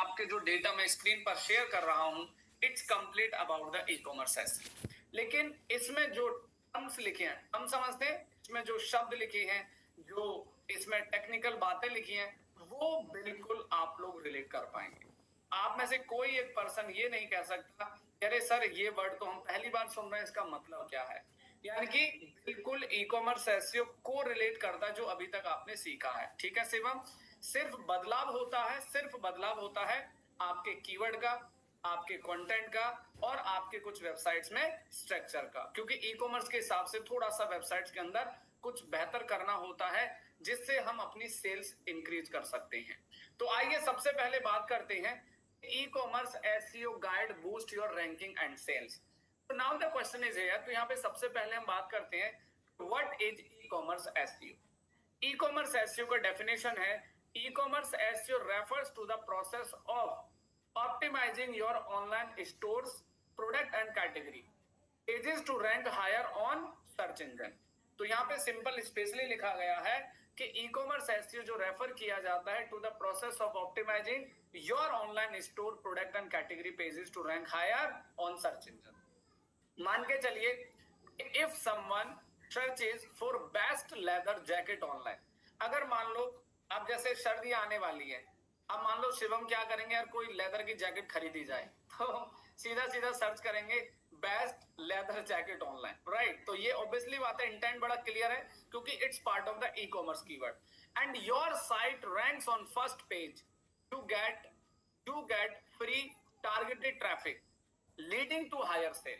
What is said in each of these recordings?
आपके जो डेटा मैं स्क्रीन पर शेयर कर रहा हूं, it's complete about the e commerce SEO. लेकिन इसमें जो टर्म्स लिखे हैं, हम समझते हैं इसमें जो शब्द लिखे हैं, जो इसमें टेक्निकल बातें लिखी हैं, वो बिल्कुल आप लोग रिलेट कर पाएंगे। आप में से कोई एक पर्सन ये नहीं कह सकता अरे सर ये वर्ड तो हम पहली बार सुन रहे हैं, इसका मतलब क्या है। यानी कि बिल्कुल ई कॉमर्स एसईओ को रिलेट करता जो अभी तक आपने सीखा है। ठीक है शिवम, सिर्फ बदलाव होता है, सिर्फ बदलाव होता है आपके कीवर्ड का, आपके कंटेंट का और आपके कुछ वेबसाइट्स में स्ट्रक्चर का, क्योंकि ई कॉमर्स के हिसाब से थोड़ा सा वेबसाइट्स के अंदर कुछ बेहतर करना होता है जिससे हम अपनी सेल्स इंक्रीज कर सकते हैं। तो आइए सबसे पहले बात करते हैं e commerce SEO guide boost your ranking and sales. तो now the question is here, तो यहाँ पे सबसे पहले हम बात करते हैं what is e commerce SEO. E commerce SEO का डेफिनेशन है e commerce SEO refers to the process of optimising your online stores product and category pages to rank higher on search engine. तो यहाँ पे simple specially लिखा गया है कि e commerce SEO जो रेफर किया जाता है to the process of optimising your online store product and category pages to rank higher on search engine. मान के चलिए if someone searches for best leather jacket online, अगर मान लो अब जैसे सर्दी आने वाली है, अब मान लो शिवम क्या करेंगे यार, कोई लेदर की जैकेट खरीदी जाए तो सीधा सीधा सर्च करेंगे best leather jacket online, right. तो ये ऑब्वियसली बात है, इंटेंट बड़ा क्लियर है क्योंकि it's part of the e commerce keyword and your site ranks on first page to get free targeted traffic leading to higher sale.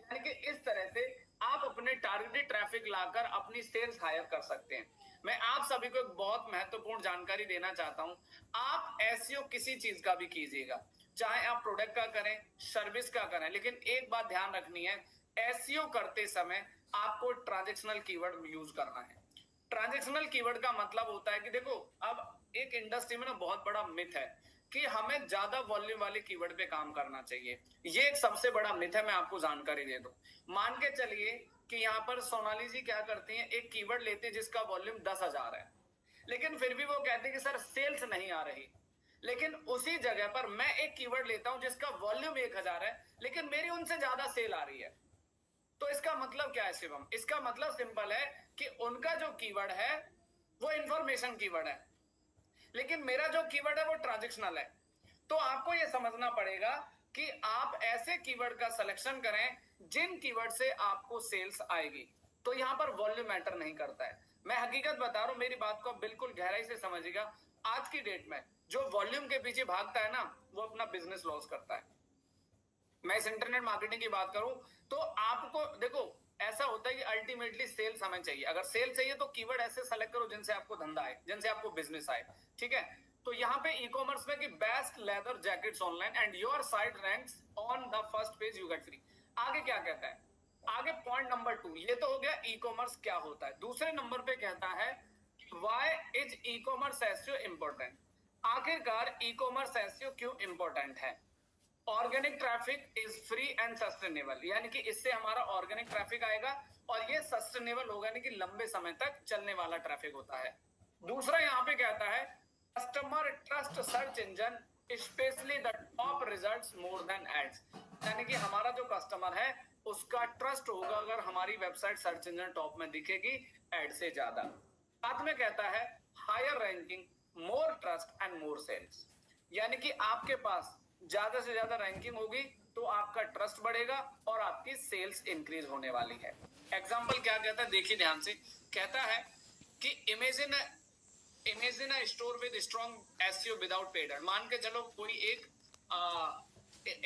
यानी कि इस तरह से आप अपने टारगेटेड ट्रैफिक लाकर अपनी सेल्स हायर कर सकते हैं। मैं आप सभी को एक बहुत महत्वपूर्ण जानकारी देना चाहता हूं, आप एसईओ किसी चीज का भी कीजिएगा, चाहे आप प्रोडक्ट का करें, सर्विस का करें, लेकिन एक बात ध्यान रखनी है, एसईओ करते समय आपको ट्रांजैक्शनल कीवर्ड यूज करना है। ट्रांजैक्शनल कीवर्ड का मतलब होता है कि देखो अब एक इंडस्ट्री में ना बहुत बड़ा मिथ है कि हमें ज्यादा वॉल्यूम वाले कीवर्ड पे काम करना चाहिए। ये एक सबसे बड़ा मिथ है, मैं आपको जानकारी दे दूं। मान के चलिए कि यहाँ पर सोनाली जी क्या करती हैं, एक कीवर्ड लेते हैं जिसका वॉल्यूम 10,000 है, लेकिन फिर भी वो कहते हैं कि सर सेल्स नहीं आ रही। लेकिन उसी जगह पर मैं एक कीवर्ड लेता हूं जिसका वॉल्यूम 1,000 है, लेकिन मेरी उनसे ज्यादा सेल आ रही है। तो इसका मतलब क्या है शिवम? इसका मतलब सिंपल है कि उनका जो कीवर्ड है वो इंफॉर्मेशन कीवर्ड है, लेकिन मेरा जो कीवर्ड है वो ट्रांजैक्शनल है। तो आपको यह समझना पड़ेगा कि आप ऐसे कीवर्ड का सिलेक्शन करें जिन कीवर्ड से आपको सेल्स आएगी। तो यहां पर वॉल्यूम मैटर नहीं करता है। मैं हकीकत बता रहा हूं, मेरी बात को बिल्कुल गहराई से समझिएगा। आज की डेट में जो वॉल्यूम के पीछे भागता है ना, वो अपना बिजनेस लॉस करता है। मैं इस इंटरनेट मार्केटिंग की बात करूं तो आपको देखो ऐसा होता है कि अल्टीमेटली सेल्स हमें चाहिए। अगर सेल चाहिए तो कीवर्ड ऐसे सेलेक्ट करो जिनसे आपको धंधा आए, जिनसे आपको बिजनेस आए, ठीक है। तो यहाँ पे ई कॉमर्स में कि best leather jackets online and your site ranks on the first page you get free. आगे क्या कहता है, आगे पॉइंट नंबर 2, ये तो हो गया ई कॉमर्स क्या होता है। दूसरे नंबर पे कहता है why is e commerce SEO important. आखिरकार ई कॉमर्स एसईओ क्यों इंपॉर्टेंट है। Organic traffic is free and sustainable, यानी कि इससे हमारा ऑर्गेनिक ट्रैफिक आएगा और ये सस्टेनेबल होगा, यानी कि लंबे समय तक चलने वाला ट्रैफिक होता है। दूसरा यहाँ पे कहता है customer trust search engine specially the top results more than ads, यानी कि हमारा जो कस्टमर है उसका ट्रस्ट होगा अगर हमारी वेबसाइट सर्च इंजन टॉप में दिखेगी एड से ज्यादा। साथ में कहता है higher ranking more trust and more sales, यानी कि आपके पास ज्यादा से ज्यादा रैंकिंग होगी तो आपका ट्रस्ट बढ़ेगा और आपकी सेल्स इंक्रीज होने वाली है। एग्जांपल क्या कहता है, देखिए ध्यान से। कहता है कि imagine a store with strong SEO without paid ad. मान के चलो कोई एक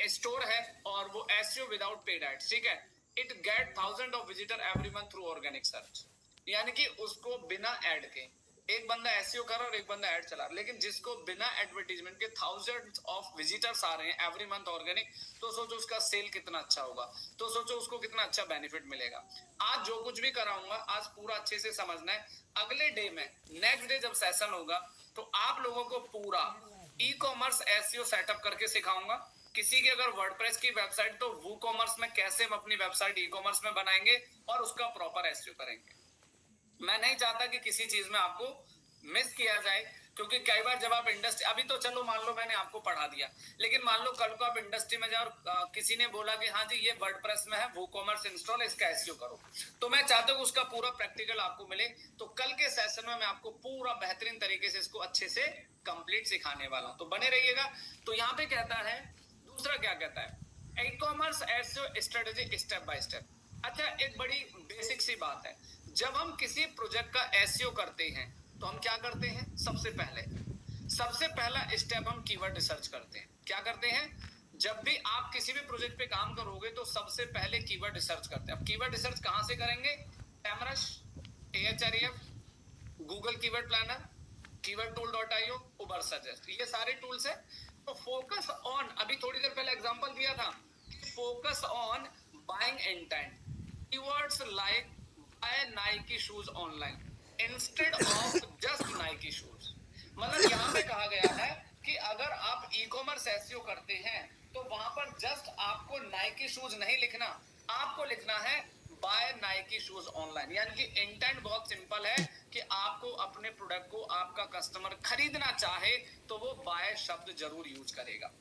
स्टोर है और वो एसईओ विदाउट पेड एड्स, ठीक है। It get thousand of visitor every month through organic search, यानी कि उसको बिना एड के एक बंदा एसईओ कर रहा और एक बंदा ऐड चला रहा, लेकिन जिसको बिना एडवर्टीजमेंट के थाउजेंड्स ऑफ विजिटर्स आ रहे हैं एवरी मंथ ऑर्गेनिक, तो सोचो उसका सेल कितना अच्छा होगा, तो सोचो उसको कितना अच्छा बेनिफिट मिलेगा। आज जो कुछ भी कराऊंगा आज पूरा अच्छे से समझना है। अगले डे में नेक्स्ट डे जब सेशन होगा तो आप लोगों को पूरा ई कॉमर्स एसईओ सेटअप करके सिखाऊंगा। किसी की अगर वर्डप्रेस की वेबसाइट तो वो कॉमर्स में कैसे हम अपनी वेबसाइट ई कॉमर्स में बनाएंगे और उसका प्रॉपर एसईओ करेंगे। मैं नहीं चाहता कि किसी चीज में आपको मिस किया जाए। क्योंकि कई बार जब आप इंडस्ट्री, अभी तो चलो मान लो मैंने आपको पढ़ा दिया, लेकिन मान लो कल को आप इंडस्ट्री में जाओ और किसी ने बोला कि हाँ जी ये वर्डप्रेस में है, वूकॉमर्स इंस्टॉल, इसका एसईओ करो, तो मैं चाहता हूँ उसका पूरा प्रैक्टिकल आपको मिले। तो कल के सेशन में मैं आपको पूरा बेहतरीन तरीके से इसको अच्छे से कंप्लीट सिखाने वाला हूँ, तो बने रहिएगा। तो यहाँ पे कहता है, दूसरा क्या कहता है, e commerce SEO strategy step by step. अच्छा, एक बड़ी बेसिक सी बात है, जब हम किसी प्रोजेक्ट का एसईओ करते हैं तो हम क्या करते हैं, सबसे पहला स्टेप हम कीवर्ड रिसर्च करते हैं। क्या करते हैं, जब भी आप किसी भी प्रोजेक्ट पे काम करोगे तो सबसे पहले कीवर्ड रिसर्च करते हैं। अब कीवर्ड रिसर्च कहां से करेंगे, एमरस, एएचआरईएफ, Google keyword planner, keyword tool dot IO, Ubersuggest, ये सारे टूल्स है। तो फोकस ऑन, अभी थोड़ी देर पहले एग्जांपल दिया था, focus on buying intent, keywords like buy Nike shoes online instead of just Nike shoes. मतलब यहाँ पे कहा गया है कि अगर आप ई कॉमर्स एसईओ करते हैं तो वहां पर जस्ट आपको नाइकी शूज नहीं लिखना, आपको लिखना है बाय नाइकी शूज ऑनलाइन। यानी कि इंटेंट बहुत सिंपल है कि आपको अपने प्रोडक्ट को आपका कस्टमर खरीदना चाहे तो वो बाय शब्द जरूर यूज करेगा।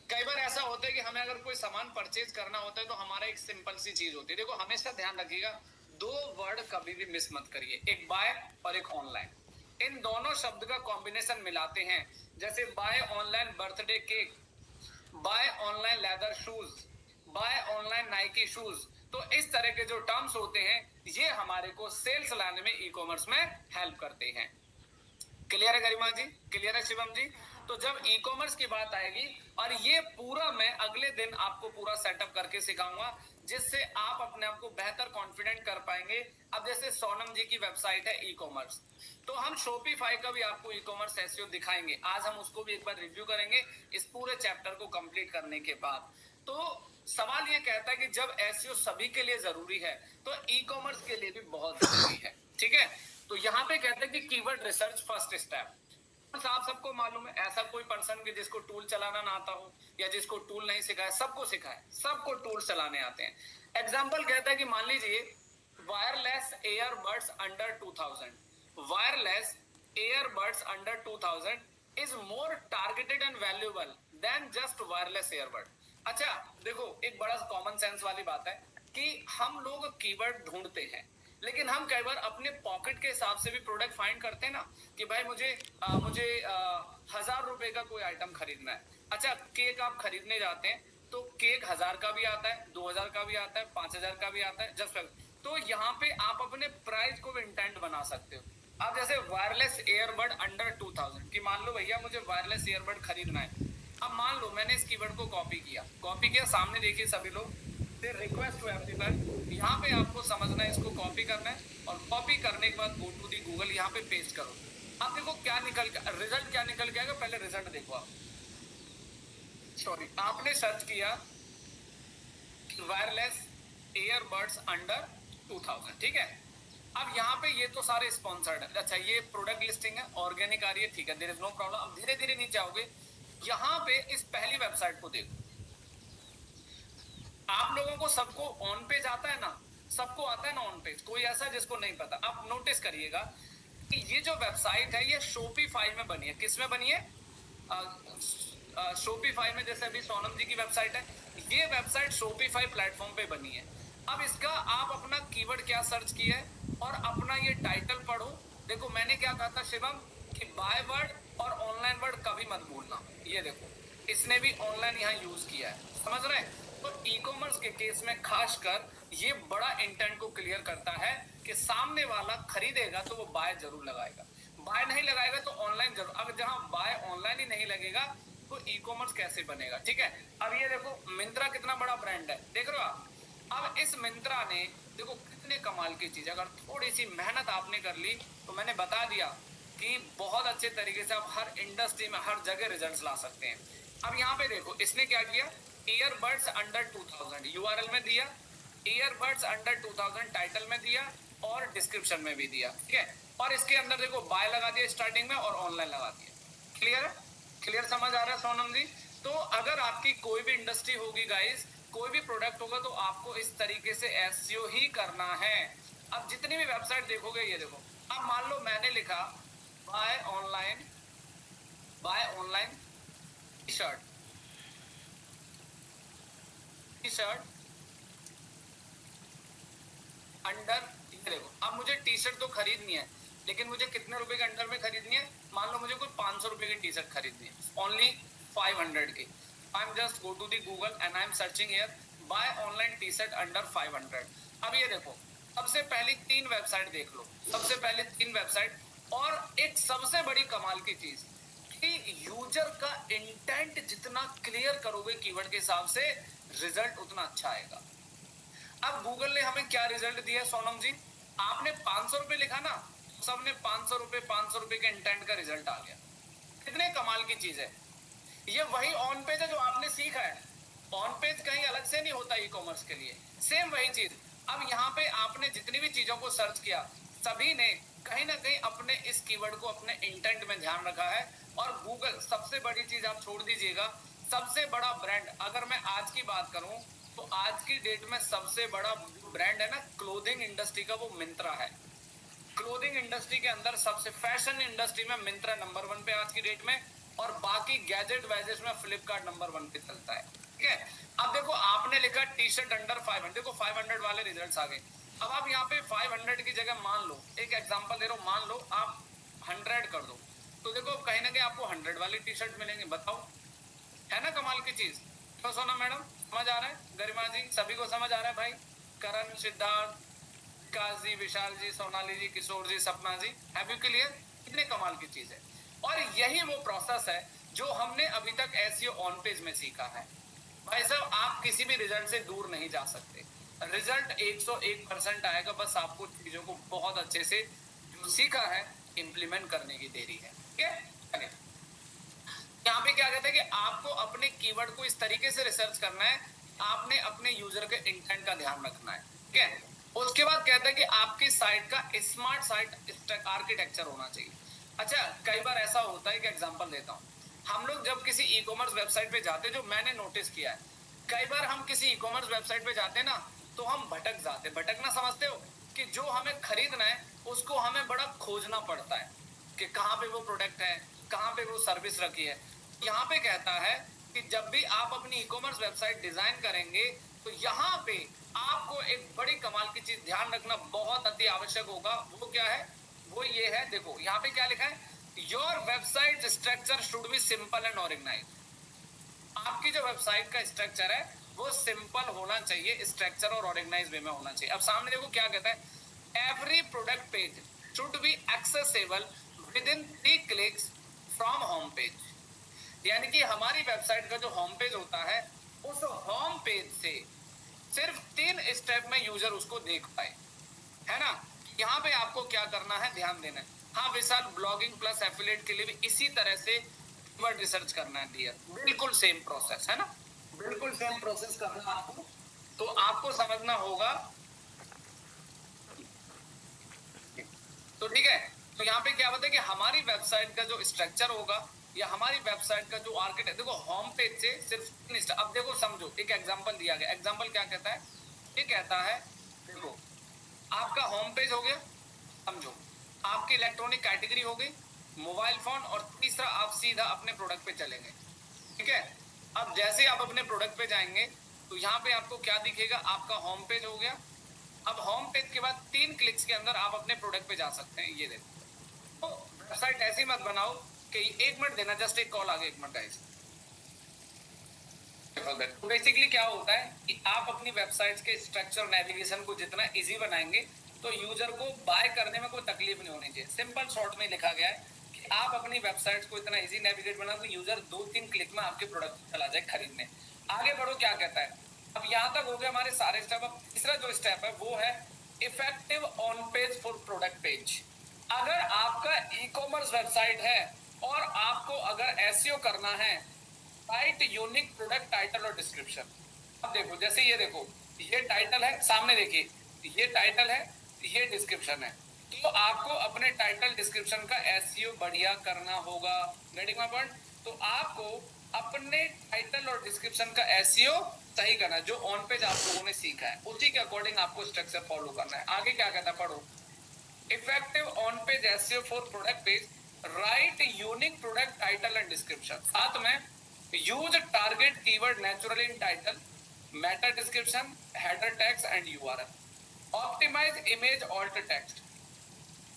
कई बार ऐसा होता है कि हमें अगर कोई सामान परचेज करना होता है तो हमारा एक सिंपल सी चीज होती है, देखो हमेशा ध्यान रखिएगा, दो वर्ड कभी भी मिस मत करिए, एक बाय और एक ऑनलाइन। इन दोनों शब्द का कॉम्बिनेशन मिलाते हैं, जैसे buy online birthday cake, buy online leather shoes, buy online Nike shoes. तो इस तरह के जो टर्म्स होते हैं ये हमारे को सेल्स लाने में, ई कॉमर्स में हेल्प करते हैं। क्लियर है गरिमा जी, क्लियर है शिवम जी। तो जब ई कॉमर्स की बात आएगी, और ये पूरा मैं अगले दिन आपको पूरा सेटअप करके सिखाऊंगा जिससे आप अपने आप को बेहतर कॉन्फिडेंट कर पाएंगे। अब जैसे सोनम जी की वेबसाइट है ई कॉमर्स, तो हम शॉपिफाई का भी आपको ई कॉमर्स एसईओ दिखाएंगे, आज हम उसको भी एक बार रिव्यू करेंगे इस पूरे चैप्टर को कंप्लीट करने के बाद। तो सवाल ये कहता है कि जब एसईओ सभी के लिए जरूरी है तो ई कॉमर्स के लिए भी बहुत जरूरी है, ठीक है। तो यहाँ पे कहते हैं कि कीवर्ड रिसर्च फर्स्ट स्टेप। आप सबको मालूम है, ऐसा कोई पर्सन भी जिसको टूल चलाना ना आता हो या जिसको टूल नहीं सिखाया, सबको सिखाए, सबको टूल चलाने आते हैं। एग्जाम्पल कहता है कि मान लीजिए wireless earbuds under 2000, wireless earbuds under 2000 is more targeted and valuable than just wireless earbud. अच्छा देखो, एक बड़ा कॉमन सेंस वाली बात है कि हम लोग कीवर्ड ढूंढते हैं, लेकिन हम कई बार अपने पॉकेट के हिसाब से भी प्रोडक्ट फाइंड करते हैं ना, कि भाई मुझे 1000 रुपए का कोई आइटम खरीदना है। अच्छा, केक आप खरीदने जाते हैं तो केक 1000 का भी आता है, 2000 का भी आता है, 5000 का भी आता है, जस्ट। तो यहाँ पे आप अपने प्राइस को भी इंटेंट बना सकते हो। अब जैसे वायरलेस एयरबड अंडर 2000 कि मान लो भैया मुझे वायरलेस एयरबड खरीदना है। अब मान लो मैंने इस कीवर्ड को कॉपी किया, सामने देखिए सभी लोग, रिक्वेस्ट टू एवरीवन, यहाँ पे आपको समझना है, इसको कॉपी करना है और कॉपी करने के बाद गो टू दी गूगल, यहाँ पे पेस्ट करो। अब देखो क्या निकल के, रिजल्ट क्या निकल के आएगा, पहले रिजल्ट देखो आप। सॉरी, आपने सर्च किया वायरलेस एयरबड्स अंडर 2000, ठीक है। अब यहाँ पे ये तो सारे स्पॉन्सर्ड है। अच्छा, ये प्रोडक्ट लिस्टिंग है, ऑर्गेनिक आ रही है, ठीक है, देयर इज नो प्रॉब्लम। अब धीरे धीरे नीचे आओगे, यहाँ पे इस पहली वेबसाइट को देखो। आप लोगों को सबको ऑन पेज आता है ना, सबको आता है ना ऑन पेज, कोई ऐसा जिसको नहीं पता। आप नोटिस करिएगा कि ये जो वेबसाइट है ये शॉपिफाई में बनी है। किस में बनी है, शॉपिफाई में। जैसे अभी सोनम जी की वेबसाइट है, ये वेबसाइट शॉपिफाई प्लेटफॉर्म पे बनी है। अब इसका आप अपना कीवर्ड क्या सर्च किया है और अपना ये टाइटल पढ़ो। देखो मैंने क्या कहा था शिवम, कि बाय वर्ड और ऑनलाइन वर्ड कभी मत भूलना। ये देखो इसने भी ऑनलाइन यहाँ यूज किया है, समझ रहे हैं। तो ई कॉमर्स के केस में खासकर ये बड़ा इंटेंट को क्लियर करता है कि सामने वाला खरीदेगा तो वो बाय जरूर लगाएगा, बाय नहीं लगाएगा तो ऑनलाइन जरूर। अब जहां बाय ऑनलाइन ही नहीं लगेगा तो ई कॉमर्स कैसे बनेगा, ठीक है। अब ये देखो मिंत्रा कितना बड़ा ब्रांड है, देख रहे हो आप। अब इस मिंत्रा ने देखो कितने कमाल की चीज, अगर थोड़ी सी मेहनत आपने कर ली तो मैंने बता दिया कि बहुत अच्छे तरीके से आप हर इंडस्ट्री में हर जगह रिजल्ट्स ला सकते हैं। अब यहाँ पे देखो इसने क्या किया, ईयरबड्स अंडर 2000 यूआरएल में दिया, ईयरबड्स अंडर 2000 टाइटल में दिया और डिस्क्रिप्शन में भी दिया, ठीक है। और इसके अंदर देखो बाय लगा दिया स्टार्टिंग में और ऑनलाइन लगा दिया। क्लियर है, क्लियर समझ आ रहा है सोनम जी। तो अगर आपकी कोई भी इंडस्ट्री होगी गाइस, कोई भी प्रोडक्ट होगा तो आपको इस तरीके से एसईओ ही करना है। अब जितनी भी वेबसाइट देखोगे, ये देखो, अब मान लो मैंने लिखा buy online T shirt under, ये देखो, अब मुझे टी शर्ट तो खरीदनी है, लेकिन मुझे कितने रुपए के अंडर में खरीदनी है? मान लो मुझे कोई 500 रुपए की टी शर्ट खरीदनी है, ओनली 500 की। I am just go to the Google and I am searching here buy online T shirt under 500। अब ये देखो, सबसे पहली 3 वेबसाइट देख लो, सबसे पहले 3 वेबसाइट, और एक सबसे बड़ी कमाल की चीज कि यूजर का इंटेंट जितना क्लियर करोगे कीवर्ड के हिसाब से, रिजल्ट उतना अच्छा आएगा। अब गूगल ने हमें क्या रिजल्ट दिया सोनम जी? आपने 500 रुपए लिखा ना, सबने 500 रुपए के इंटेंट का रिजल्ट आ गया। कितने कमाल की चीज है ये। वही ऑन पेज है जो आपने सीखा है, ऑन पेज कहीं अलग से नहीं होता ई कॉमर्स के लिए, सेम वही चीज। अब यहाँ पे आपने जितनी भी चीजों को सर्च किया, सभी ने कहीं ना कहीं अपने इस कीवर्ड को अपने इंटेंट में ध्यान रखा है। और गूगल, सबसे बड़ी चीज आप छोड़ दीजिएगा, सबसे बड़ा ब्रांड, अगर मैं आज की बात करूं तो आज की डेट में सबसे बड़ा ब्रांड है ना क्लोथिंग इंडस्ट्री का, वो मिंत्रा है। क्लोथिंग इंडस्ट्री के अंदर सबसे, फैशन इंडस्ट्री में मिंत्रा नंबर 1 पे आज की डेट में, और बाकी गैजेट वैजेट में फ्लिपकार्ट नंबर 1 पे चलता है। ठीक है, अब देखो आपने लिखा टी शर्ट अंडर 500, देखो 500 वाले रिजल्ट्स आ गए। अब आप यहाँ पे 500 की जगह मान लो, एक एग्जांपल दे रहा हूँ, मान लो आप 100 कर दो, तो देखो कहीं ना कहीं आपको 100 वाली टी शर्ट मिलेंगे। बताओ, है ना कमाल की चीज? तो सोना मैडम समझ आ रहा है? गरिमा जी सभी को समझ आ रहा है भाई? करण, सिद्धार्थ, विकास जी, विशाल जी, सोनाली जी, किशोर जी, सपना जी, हैव यू क्लियर? कितने कमाल की चीज है। और यही वो प्रोसेस है जो हमने अभी तक एसईओ ऑन पेज में सीखा है। भाई साहब, आप किसी भी रिजल्ट से दूर नहीं जा सकते, रिजल्ट 101% आएगा, बस आपको चीजों को बहुत अच्छे से जो सीखा है इम्प्लीमेंट करने की देरी है। ठीक है, यहाँ पे क्या कहते हैं कि आपको अपने कीवर्ड को इस तरीके से रिसर्च करना है, आपने अपने यूजर के इंटेंट का ध्यान रखना है। ठीक है, उसके बाद कहता है कि आपकी साइट का स्मार्ट साइट आर्किटेक्चर होना चाहिए। अच्छा, कई बार ऐसा होता है कि एग्जांपल देता हूँ, हम लोग जब किसी ई कॉमर्स वेबसाइट पे जाते, जो मैंने नोटिस किया है, कई बार हम किसी ई कॉमर्स वेबसाइट पे जाते ना, तो हम भटक जाते। भटकना समझते हो कि जो हमें खरीदना है उसको हमें बड़ा खोजना पड़ता है कि कहाँ पे वो प्रोडक्ट है, कहाँ पे वो सर्विस रखी है। यहाँ पे कहता है कि जब भी आप अपनी ई कॉमर्स वेबसाइट डिजाइन करेंगे, तो यहाँ पे आपको एक बड़ी कमाल की चीज ध्यान रखना बहुत अति आवश्यक होगा। वो क्या है? वो ये है, देखो यहाँ पे क्या लिखा है, your website structure should be simple and organize. आपकी जो वेबसाइट का स्ट्रक्चर है वो सिंपल होना चाहिए, स्ट्रक्चर और ऑर्गेनाइज वे में होना चाहिए। अब सामने देखो क्या कहता है, every product page should be accessible with in 3 clicks from home page. यानी कि हमारी वेबसाइट का जो होम पेज होता है, उस होम पेज से सिर्फ 3 स्टेप में यूजर उसको देख पाए, है ना? यहाँ पे आपको क्या करना है, ध्यान देना है। हाँ विशाल, ब्लॉगिंग प्लस एफिलिएट के लिए भी इसी तरह से कीवर्ड रिसर्च करना है डियर, बिल्कुल सेम प्रोसेस है ना, बिल्कुल सेम प्रोसेस करना आपको। तो आपको समझना होगा, तो ठीक है। तो यहाँ पे क्या बताया कि हमारी वेबसाइट का जो स्ट्रक्चर होगा या हमारी वेबसाइट का जो आर्किटेक्ट, देखो होम पेज से सिर्फ, अब देखो समझो, एक एग्जांपल दिया गया। एग्जांपल क्या कहता है? ये कहता है, देखो आपका होम पेज हो गया, समझो आपकी इलेक्ट्रॉनिक कैटेगरी हो गई, मोबाइल फोन, और तीसरा आप सीधा अपने प्रोडक्ट पे चलेंगे। ठीक है, अब जैसे आप अपने प्रोडक्ट पे जाएंगे तो यहाँ पे आपको क्या दिखेगा, आपका होम पेज हो गया। अब होम पेज के बाद 3 क्लिक्स के अंदर आप अपने प्रोडक्ट पे जा सकते हैं। ये देखो, तो वेबसाइट ऐसी मत बनाओ कि 1 मिनट देना, जस्ट एक कॉल आ गया, 1 मिनट गाइस। तो बेसिकली क्या होता है कि आप अपनी वेबसाइट के स्ट्रक्चर, नेविगेशन को जितना इजी बनाएंगे तो यूजर को बाय करने में कोई तकलीफ नहीं होनी चाहिए। सिंपल शॉर्ट में लिखा गया है कि आप अपनी वेबसाइट को इतना इजी नेविगेट बनाओ कि यूजर 2-3 क्लिक में आपके प्रोडक्ट चला जाए खरीदने। आगे बढ़ो, क्या कहता है? अब यहाँ तक हो गया हमारे सारे स्टेप। अब तीसरा जो स्टेप है वो है effective on page for product page. अगर आपका ई कॉमर्स वेबसाइट है और आपको अगर एसईओ करना है, राइट यूनिक प्रोडक्ट टाइटल और डिस्क्रिप्शन। अब देखो, जैसे ये देखो, ये टाइटल है, सामने देखिए, ये टाइटल है, ये डिस्क्रिप्शन है। तो आपको अपने टाइटल डिस्क्रिप्शन का एसईओ बढ़िया करना होगा। Getting my point? तो आपको अपने टाइटल और डिस्क्रिप्शन का एसईओ सही करना, जो ऑन पेज आप लोगों ने सीखा है उसी के अकॉर्डिंग आपको स्ट्रक्चर फॉलो करना है। आगे क्या कहता है, पढ़ो। Effective on page SEO for product page write unique product title and description. साथ में use target keyword naturally in title, meta description, header tags and URL. Optimize image alt text.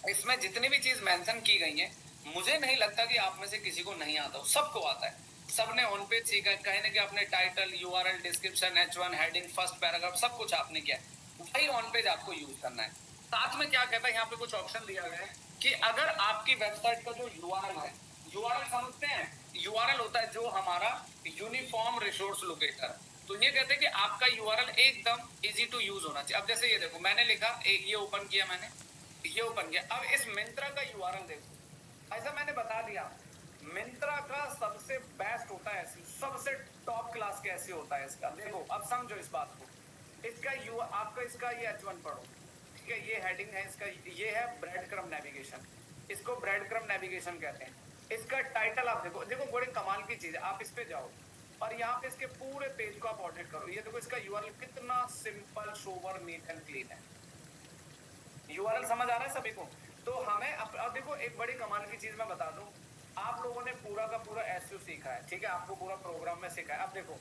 इसमें जितनी भी चीज मेंशन की गई है, मुझे नहीं लगता कि आप में से किसी को नहीं आता हो, सबको आता है। सबने ऑन पेज सीखा है, कहीं ना कहीं आपने title, URL, description, H1 heading, first paragraph, सब कुछ आपने किया है। वही ऑन पेज आपको यूज करना है। साथ में क्या कहता है, यहाँ पे कुछ ऑप्शन दिया गया है कि अगर आपकी वेबसाइट का जो यूआरएल है, यूआरएल समझते हैं, यूआरएल होता है जो हमारा यूनिफॉर्म रिसोर्स लोकेटर। तो ये कहते हैं कि आपका यूआरएल एकदम इजी टू यूज होना चाहिए। अब जैसे ये देखो, मैंने लिखा, ये ओपन किया मैंने, ये ओपन किया। अब इस मिंत्रा का यूआरएल देखो, ऐसा मैंने बता दिया, मिंत्रा का सबसे बेस्ट होता है, सबसे टॉप क्लास कैसे होता है इसका। देखो अब समझो इस बात को, इसका यू आपका इसका ये H1 पढ़ो, ठीक है, ये हेडिंग है इसका, ये है ब्रेड क्रम नेविगेशन, इसको ब्रेड क्रम नेविगेशन कहते हैं। इसका टाइटल आप देखो, देखो बड़े कमाल की चीज है, आप इस पे जाओ और यहाँ पे इसके पूरे पेज को आप ऑडिट करो। ये देखो इसका यूआरएल कितना simple, sober, neat and clean है। यूआरएल समझ आ रहा है सभी को? तो हमें अब देखो एक बड़ी कमाल की चीज मैं बता दूं, आप लोगों ने पूरा का पूरा एसईओ सीखा है, ठीक है, आपको पूरा प्रोग्राम में सीखा है। अब देखो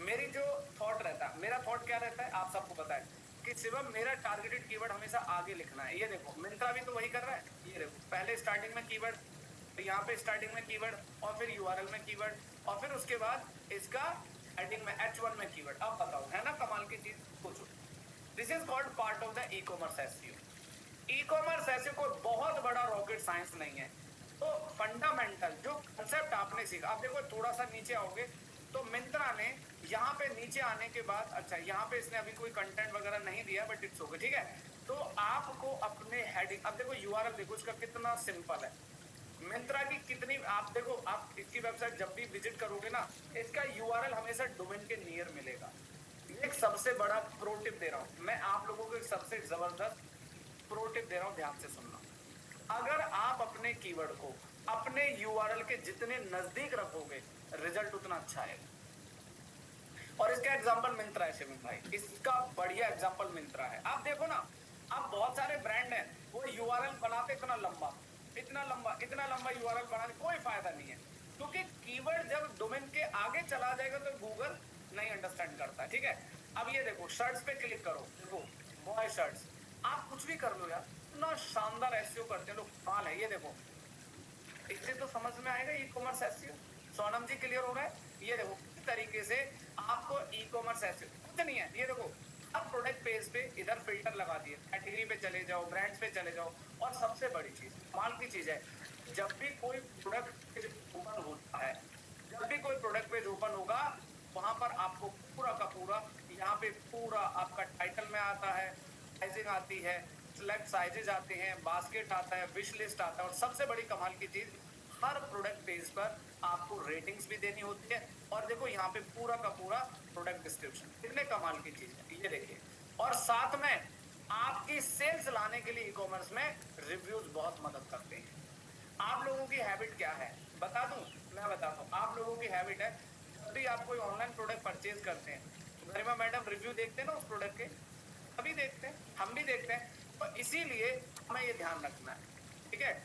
मेरी जो थॉट रहता है, मेरा थॉट क्या रहता है, आप सबको पता है कि शिवम मेरा टारगेटेड कीवर्ड हमेशा आगे लिखना है। ये देखो मिंत्रा भी तो वही कर रहा है, ये देखो पहले स्टार्टिंग में कीवर्ड, तो यहाँ पे स्टार्टिंग में कीवर्ड और फिर यूआरएल में कीवर्ड और फिर उसके बाद इसका हेडिंग में H1 में कीवर्ड। अब बताओ, है ना कमाल की चीज? पूछो। This is called part of the e commerce SEO. E commerce ऐसे कोई बहुत बड़ा रॉकेट साइंस नहीं है। तो फंडामेंटल जो कंसेप्ट आपने सीखा, आप देखो थोड़ा सा नीचे आओगे तो मिंत्रा ने यहाँ पे नीचे आने के बाद, अच्छा यहाँ पे इसने अभी कोई कंटेंट वगैरह नहीं दिया, बट इट्स ओके, ठीक है। तो आपको अपने हेडिंग, अब देखो यूआरएल देखो इसका कितना सिंपल है, मिंत्रा की कितनी, आप देखो आप इसकी वेबसाइट जब भी विजिट करोगे ना, इसका यूआरएल हमेशा डोमेन के नियर मिलेगा। एक सबसे बड़ा प्रो टिप दे रहा हूँ मैं आप लोगों को, एक सबसे जबरदस्त प्रो टिप दे रहा हूं, ध्यान से सुनना। अगर आप अपने कीवर्ड को अपने यूआरएल के जितने नजदीक रखोगे, रिजल्ट उतना अच्छा है। और इसका एग्जांपल मिंत्रा है शिवम भाई, इसका बढ़िया एग्जांपल मिंत्रा है। आप देखो ना, आप बहुत सारे ब्रांड हैं, वो यूआरएल बनाते इतना लंबा, इतना लंबा, इतना लंबा यूआरएल बनाने कोई फायदा नहीं है, क्योंकि कीवर्ड जब डोमेन के आगे चला जाएगा तो गूगल नहीं अंडरस्टैंड करता, ठीक है। अब ये देखो शर्ट्स पे क्लिक करो, देखो बॉय शर्ट्स, आप कुछ भी कर लो यार, इतना शानदार एसईओ करते हैं लोग, कमाल है। ये देखो, इससे तो समझ में आएगा ई कॉमर्स एसईओ। सोनम जी क्लियर हो रहा है? ये देखो किस तरीके से आपको ई कॉमर्स एसईओ, कुछ नहीं है, ये देखो अब प्रोडक्ट पेज पे इधर फिल्टर लगा दिए, कैटेगरी पे चले जाओ, ब्रांड्स पे चले जाओ, और सबसे बड़ी चीज, कमाल की चीज है, जब भी कोई प्रोडक्ट ओपन होता है, जब भी कोई प्रोडक्ट पेज ओपन होगा, वहां पर आपको पूरा का पूरा, यहाँ पे पूरा आपका टाइटल में आता है, साइजिंग आती है, सिलेक्ट साइजेज आते हैं, बास्केट आता है, विश लिस्ट आता है, और सबसे बड़ी कमाल की चीज, हर प्रोडक्ट पेज पर आपको रेटिंग्स भी देनी होती है, और देखो यहाँ पे पूरा का पूरा प्रोडक्ट डिस्क्रिप्शन, कितने कमाल की चीज है ये देखिए। और साथ में आपकी सेल्स लाने के लिए ई कॉमर्स में रिव्यूज बहुत मदद करते हैं। आप लोगों की हैबिट क्या है बता दूं, मैं बताता हूँ। आप लोगों की हैबिट है, जब भी आप कोई ऑनलाइन प्रोडक्ट परचेज करते हैं, गरिमा मैडम रिव्यू देखते हैं ना उस प्रोडक्ट के, अभी देखते हैं, हम भी देखते हैं, तो इसीलिए हमें ये ध्यान रखना है, ठीक है।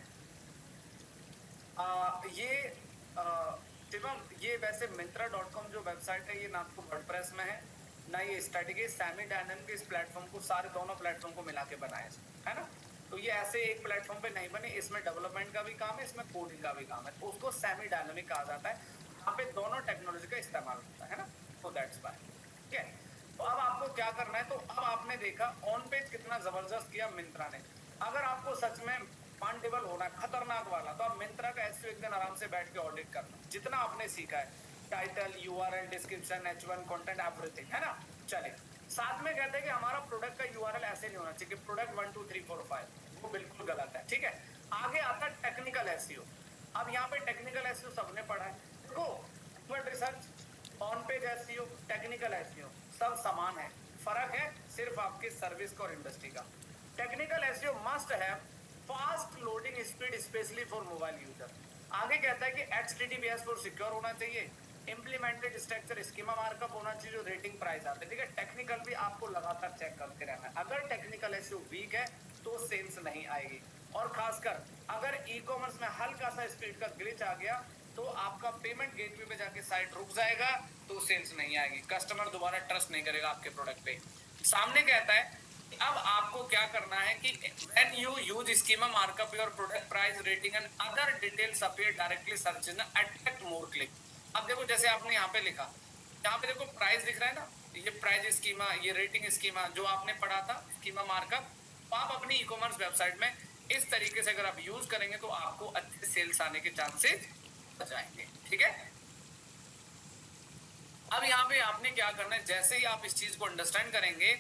शिवम, ये वैसे Myntra.com जो वेबसाइट है, ये ना तो वर्डप्रेस में है ना ये स्टैटिक है, सेमी डायनामिक इस प्लेटफॉर्म को, सारे दोनों प्लेटफॉर्म को मिला के बनाया है ना। तो ये ऐसे एक प्लेटफॉर्म पे नहीं बने, इसमें डेवलपमेंट का भी काम है, इसमें कोडिंग का भी काम है, तो उसको सेमी डायनामिक कहा जाता है। यहाँ पे दोनों टेक्नोलॉजी का इस्तेमाल होता है ना, तो दैट्स व्हाई, ठीक है। तो अब आपको क्या करना है, तो अब आपने देखा ऑन पेज कितना जबरदस्त किया मिंत्रा ने। अगर आपको सच में फंडेबल होना है, खतरनाक वाला, तो आप मिंत्रा का एसईओ एक दिन आराम से बैठ के ऑडिट करना, जितना आपने सीखा है, title, URL, description, H1 content, everything, है ना। चले, साथ में कहते हैं कि हमारा प्रोडक्ट का यूआरएल ऐसे नहीं होना चाहिए कि प्रोडक्ट 1 2 3 4 5, वो बिल्कुल गलत है, ठीक है। आगे आता है टेक्निकल एसईओ। अब यहाँ पे टेक्निकल एसईओ सबने पढ़ा है, देखो keyword research, on page SEO, technical SEO, सब समान है, फर्क है सिर्फ आपके सर्विस का और इंडस्ट्री का। Technical SEO must have fast loading speed specially for mobile user. आगे कहता है कि HTTPS फॉर सिक्योर होना चाहिए, इम्प्लीमेंटेड स्ट्रक्चर स्कीमा मार्कअप होना चाहिए, जो रेटिंग प्राइस आते हैं, ठीक है। टेक्निकल भी आपको लगातार चेक करते रहना है, अगर टेक्निकल एसईओ वीक है तो सेल्स नहीं आएगी। और खासकर अगर ई कॉमर्स में हल्का सा स्पीड का ग्लिच आ गया तो आपका पेमेंट गेटवे पे जाके साइट रुक जाएगा, तो सेल्स नहीं आएगी, कस्टमर दोबारा ट्रस्ट नहीं करेगा आपके प्रोडक्ट पे। सामने कहता है अब आपको क्या करना है कि when you use schema markup your product price rating and other details appear directly search in attract more click। अब देखो जैसे आपने यहाँ पे लिखा, यहाँ पे देखो प्राइस दिख रहा है ना, ये प्राइस स्कीमा, ये रेटिंग स्कीमा जो आपने पढ़ा था स्कीमा मार्कअप, तो आप अपनी ई कॉमर्स वेबसाइट में इस तरीके से अगर आप यूज करेंगे तो आपको अच्छे सेल्स आने के चांसेस हो जाएंगे। ठीक है, अब यहाँ पे आपने क्या करना है, जैसे ही आप इस चीज को अंडरस्टैंड करेंगे,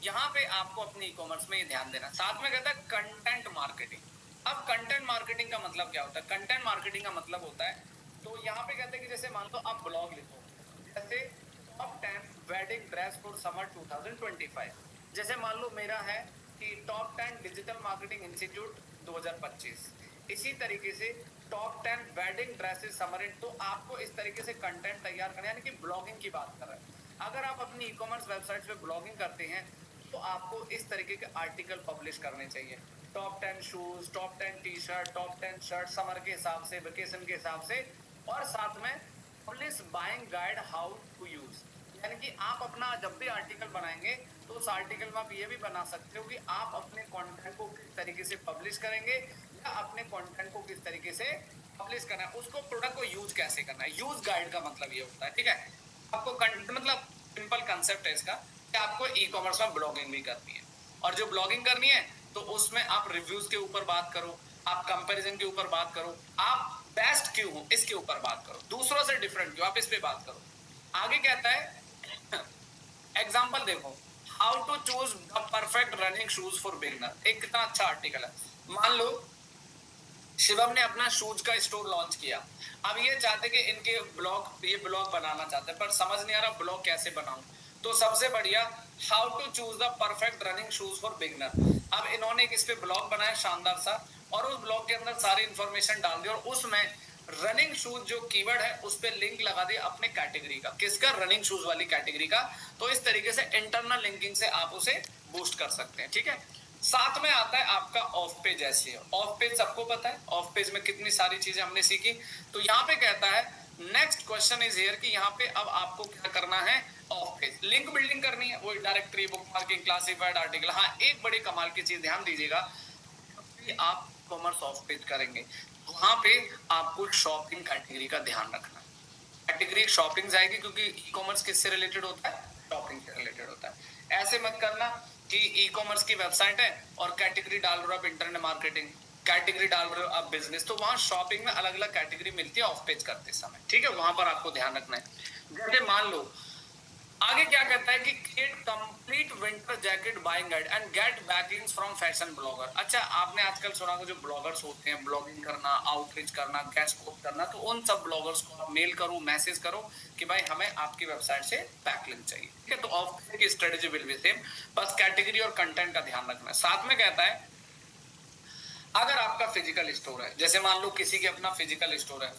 यहाँ पे आपको अपनी ई कॉमर्स में ये ध्यान देना। साथ में कहता है कंटेंट मार्केटिंग। अब कंटेंट मार्केटिंग का मतलब क्या होता है? कंटेंट मार्केटिंग का मतलब होता है, तो यहाँ पे कहते हैं कि जैसे मान लो आप ब्लॉग लिखो, जैसे top 10 wedding dress for summer 2025, जैसे मान लो मेरा है कि टॉप 10 डिजिटल मार्केटिंग इंस्टीट्यूट 2025, इसी तरीके से top 10 wedding dresses summer in, तो आपको इस तरीके से कंटेंट तैयार करना है, यानी कि ब्लॉगिंग की बात कर रहे हैं। अगर आप अपनी ई कॉमर्स वेबसाइट पे ब्लॉगिंग करते हैं तो आपको इस तरीके के आर्टिकल पब्लिश करने चाहिए, top 10 shoes, top 10 T shirt, top 10 shirt summer के हिसाब से, वेकेशन के हिसाब से, और साथ में publish buying guide how to use, यानी कि आप अपना जब भी आर्टिकल बनाएंगे तो उस आर्टिकल में आप ये भी बना सकते हो कि आप अपने कंटेंट को किस तरीके से पब्लिश करेंगे या अपने कंटेंट को किस तरीके से पब्लिश करना है, उसको प्रोडक्ट को यूज कैसे करना है। यूज गाइड का मतलब ये होता है। ठीक है, आपको मतलब सिंपल कंसेप्ट है इसका कि आपको ई कॉमर्स में ब्लॉगिंग भी करनी है, और जो ब्लॉगिंग करनी है तो उसमें आप रिव्यूज के ऊपर बात करो, आप कंपैरिजन के ऊपर बात करो, आप बेस्ट क्यों हो इसके ऊपर बात करो, दूसरों से डिफरेंट क्यों, आप इस पे बात करो। आगे कहता है एग्जाम्पल देखो, how to choose the perfect running shoes for beginner. एक कितना अच्छा आर्टिकल है। मान लो शिवम ने अपना शूज का स्टोर लॉन्च किया, अब ये चाहते कि इनके ब्लॉग, ये ब्लॉग बनाना चाहते हैं पर समझ नहीं आ रहा ब्लॉग कैसे बनाऊं, तो सबसे बढ़िया how to choose the perfect running shoes for beginner. अब इन्होंने इस पे ब्लॉग बनाया शानदार सा, और उस ब्लॉग के अंदर सारी इंफॉर्मेशन डाल दी, और उसमें रनिंग शूज जो कीवर्ड है उस पे लिंक लगा दिया अपने कैटेगरी का, किसका, रनिंग शूज वाली कैटेगरी का। तो इस तरीके से इंटरनल लिंकिंग से आप उसे बूस्ट कर सकते हैं। ठीक है, साथ में आता है आपका of page SEO. Of page सबको पता है, ऑफ पेज में कितनी सारी चीजें हमने सीखी। तो यहाँ पे कहता है नेक्स्ट क्वेश्चन इज हियर कि यहाँ पे अब आपको क्या करना है, ऑफ पेज लिंक बिल्डिंग करनी है, वो directory, book marking, classified article. हाँ, एक बड़ी कमाल की चीज ध्यान दीजिएगा, आप कॉमर्स ऑफ पेज करेंगे वहां पे आपको शॉपिंग कैटेगरी का ध्यान रखना है। कैटेगरी शॉपिंग जाएगी क्योंकि ई कॉमर्स किससे रिलेटेड होता है, शॉपिंग से रिलेटेड होता है। ऐसे मत करना कि ई कॉमर्स की वेबसाइट है और कैटेगरी डाल रहे हो आप इंटरनेट मार्केटिंग, कैटेगरी डाल रहे हो आप बिजनेस, तो वहां शॉपिंग में अलग अलग कैटेगरी मिलती है ऑफ पेज करते समय। ठीक है, वहां पर आपको ध्यान रखना है। जैसे मान लो आगे क्या कहता है कि create complete winter jacket buying guide and get backlinks from fashion blogger. अच्छा, आपने आजकल सुना होगा जो ब्लॉगर्स होते हैं, ब्लॉगिंग करना, आउटरीच करना, गेस्ट पोस्ट करना, तो उन सब ब्लॉगर्स को आप मेल करो, मैसेज करो कि भाई हमें आपकी वेबसाइट से बैकलिंक चाहिए। ठीक है, तो ऑफ की स्ट्रेटेजी विल बी सेम, बस कैटेगरी और कंटेंट का ध्यान रखना है। साथ में कहता है अगर आपका फिजिकल स्टोर है, जैसे मान लो किसी के अपना फिजिकल स्टोर है,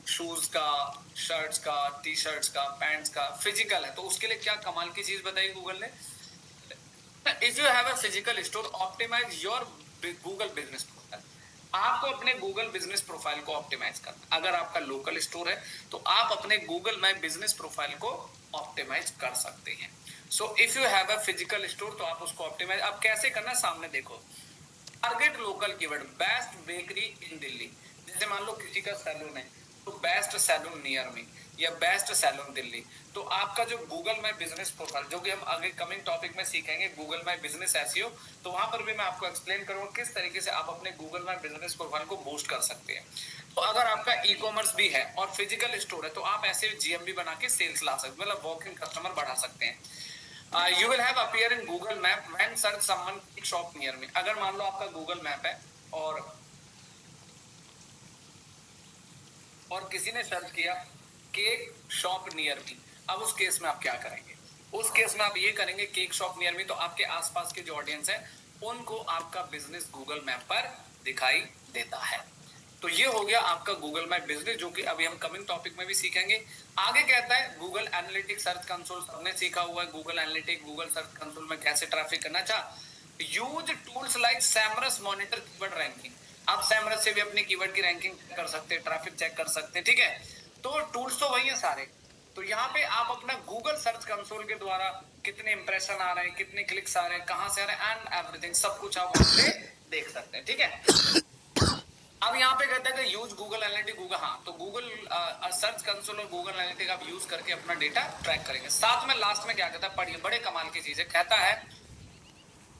शूज का, शर्ट्स का, टी शर्ट्स का, पैंट्स का फिजिकल है, तो उसके लिए क्या कमाल की चीज बताई गूगल ने, if you have a physical store optimise your Google business profile. आपको अपने गूगल बिजनेस प्रोफाइल को ऑप्टिमाइज करना। अगर आपका लोकल स्टोर है तो आप अपने गूगल माई बिजनेस प्रोफाइल को ऑप्टिमाइज कर सकते हैं। So if you have a physical store तो आप उसको ऑप्टिमाइज, अब कैसे करना सामने देखो। Target local keyword, best bakery in Delhi. जैसे मान लो किसी का सैलून है तो बेस्ट सैलून नियर मी या बेस्ट सैलून दिल्ली। तो आपका जो गूगल माई बिजनेस प्रोफाइल, जो कि हम आगे कमिंग टॉपिक में सीखेंगे गूगल माई बिजनेस एसईओ, तो वहां पर भी मैं आपको एक्सप्लेन करूंगा किस तरीके से आप अपने गूगल माई बिजनेस प्रोफाइल को बूस्ट कर सकते हैं। तो अगर आपका ई कॉमर्स भी है और फिजिकल स्टोर है तो आप ऐसे जीएमबी बना के सेल्स ला सकते, मतलब वॉक इन कस्टमर बढ़ा सकते हैं। You will have appear in Google Map when search someone shop near me। अगर मान लो आपका Google Map है और किसी ने सर्च किया केक शॉप नियर मी, अब उस केस में आप क्या करेंगे? उस केस में आप ये करेंगे केक शॉप नियर मी, तो आपके आसपास के जो ऑडियंस है उनको आपका बिजनेस गूगल मैप पर दिखाई देता है। तो ये हो गया आपका गूगल मैप बिजनेस, जो कि अभी हम कमिंग टॉपिक में भी सीखेंगे। आगे कहता है गूगल एनालिटिक्स सर्च कंसोल, सबने सीखा हुआ है Google Analytics, Google Search Console में कैसे ट्रैफिक करना। अच्छा, use tools like Semrush monitor keyword ranking. आप सैमरस से भी अपनी कीवर्ड की रैंकिंग कर सकते हैं, ट्रैफिक चेक कर सकते हैं, ठीक है। तो टूल्स तो वही है सारे। तो यहाँ पे आप अपना गूगल सर्च कंसोल के द्वारा कितने इंप्रेशन आ रहे हैं, कितने क्लिक्स आ रहे हैं, कहां से आ रहे हैं, एंड एवरीथिंग सब कुछ आप वहां पे देख सकते हैं, ठीक है। अब यहाँ पे कहता है कि यूज गूगल एनालिटिक, गूगल, हाँ, तो गूगल सर्च कंसोल और गूगल एनालिटिक आप यूज करके अपना डेटा ट्रैक करेंगे। साथ में लास्ट में क्या कहता है, पढ़िए, बड़े कमाल की चीज है। कहता है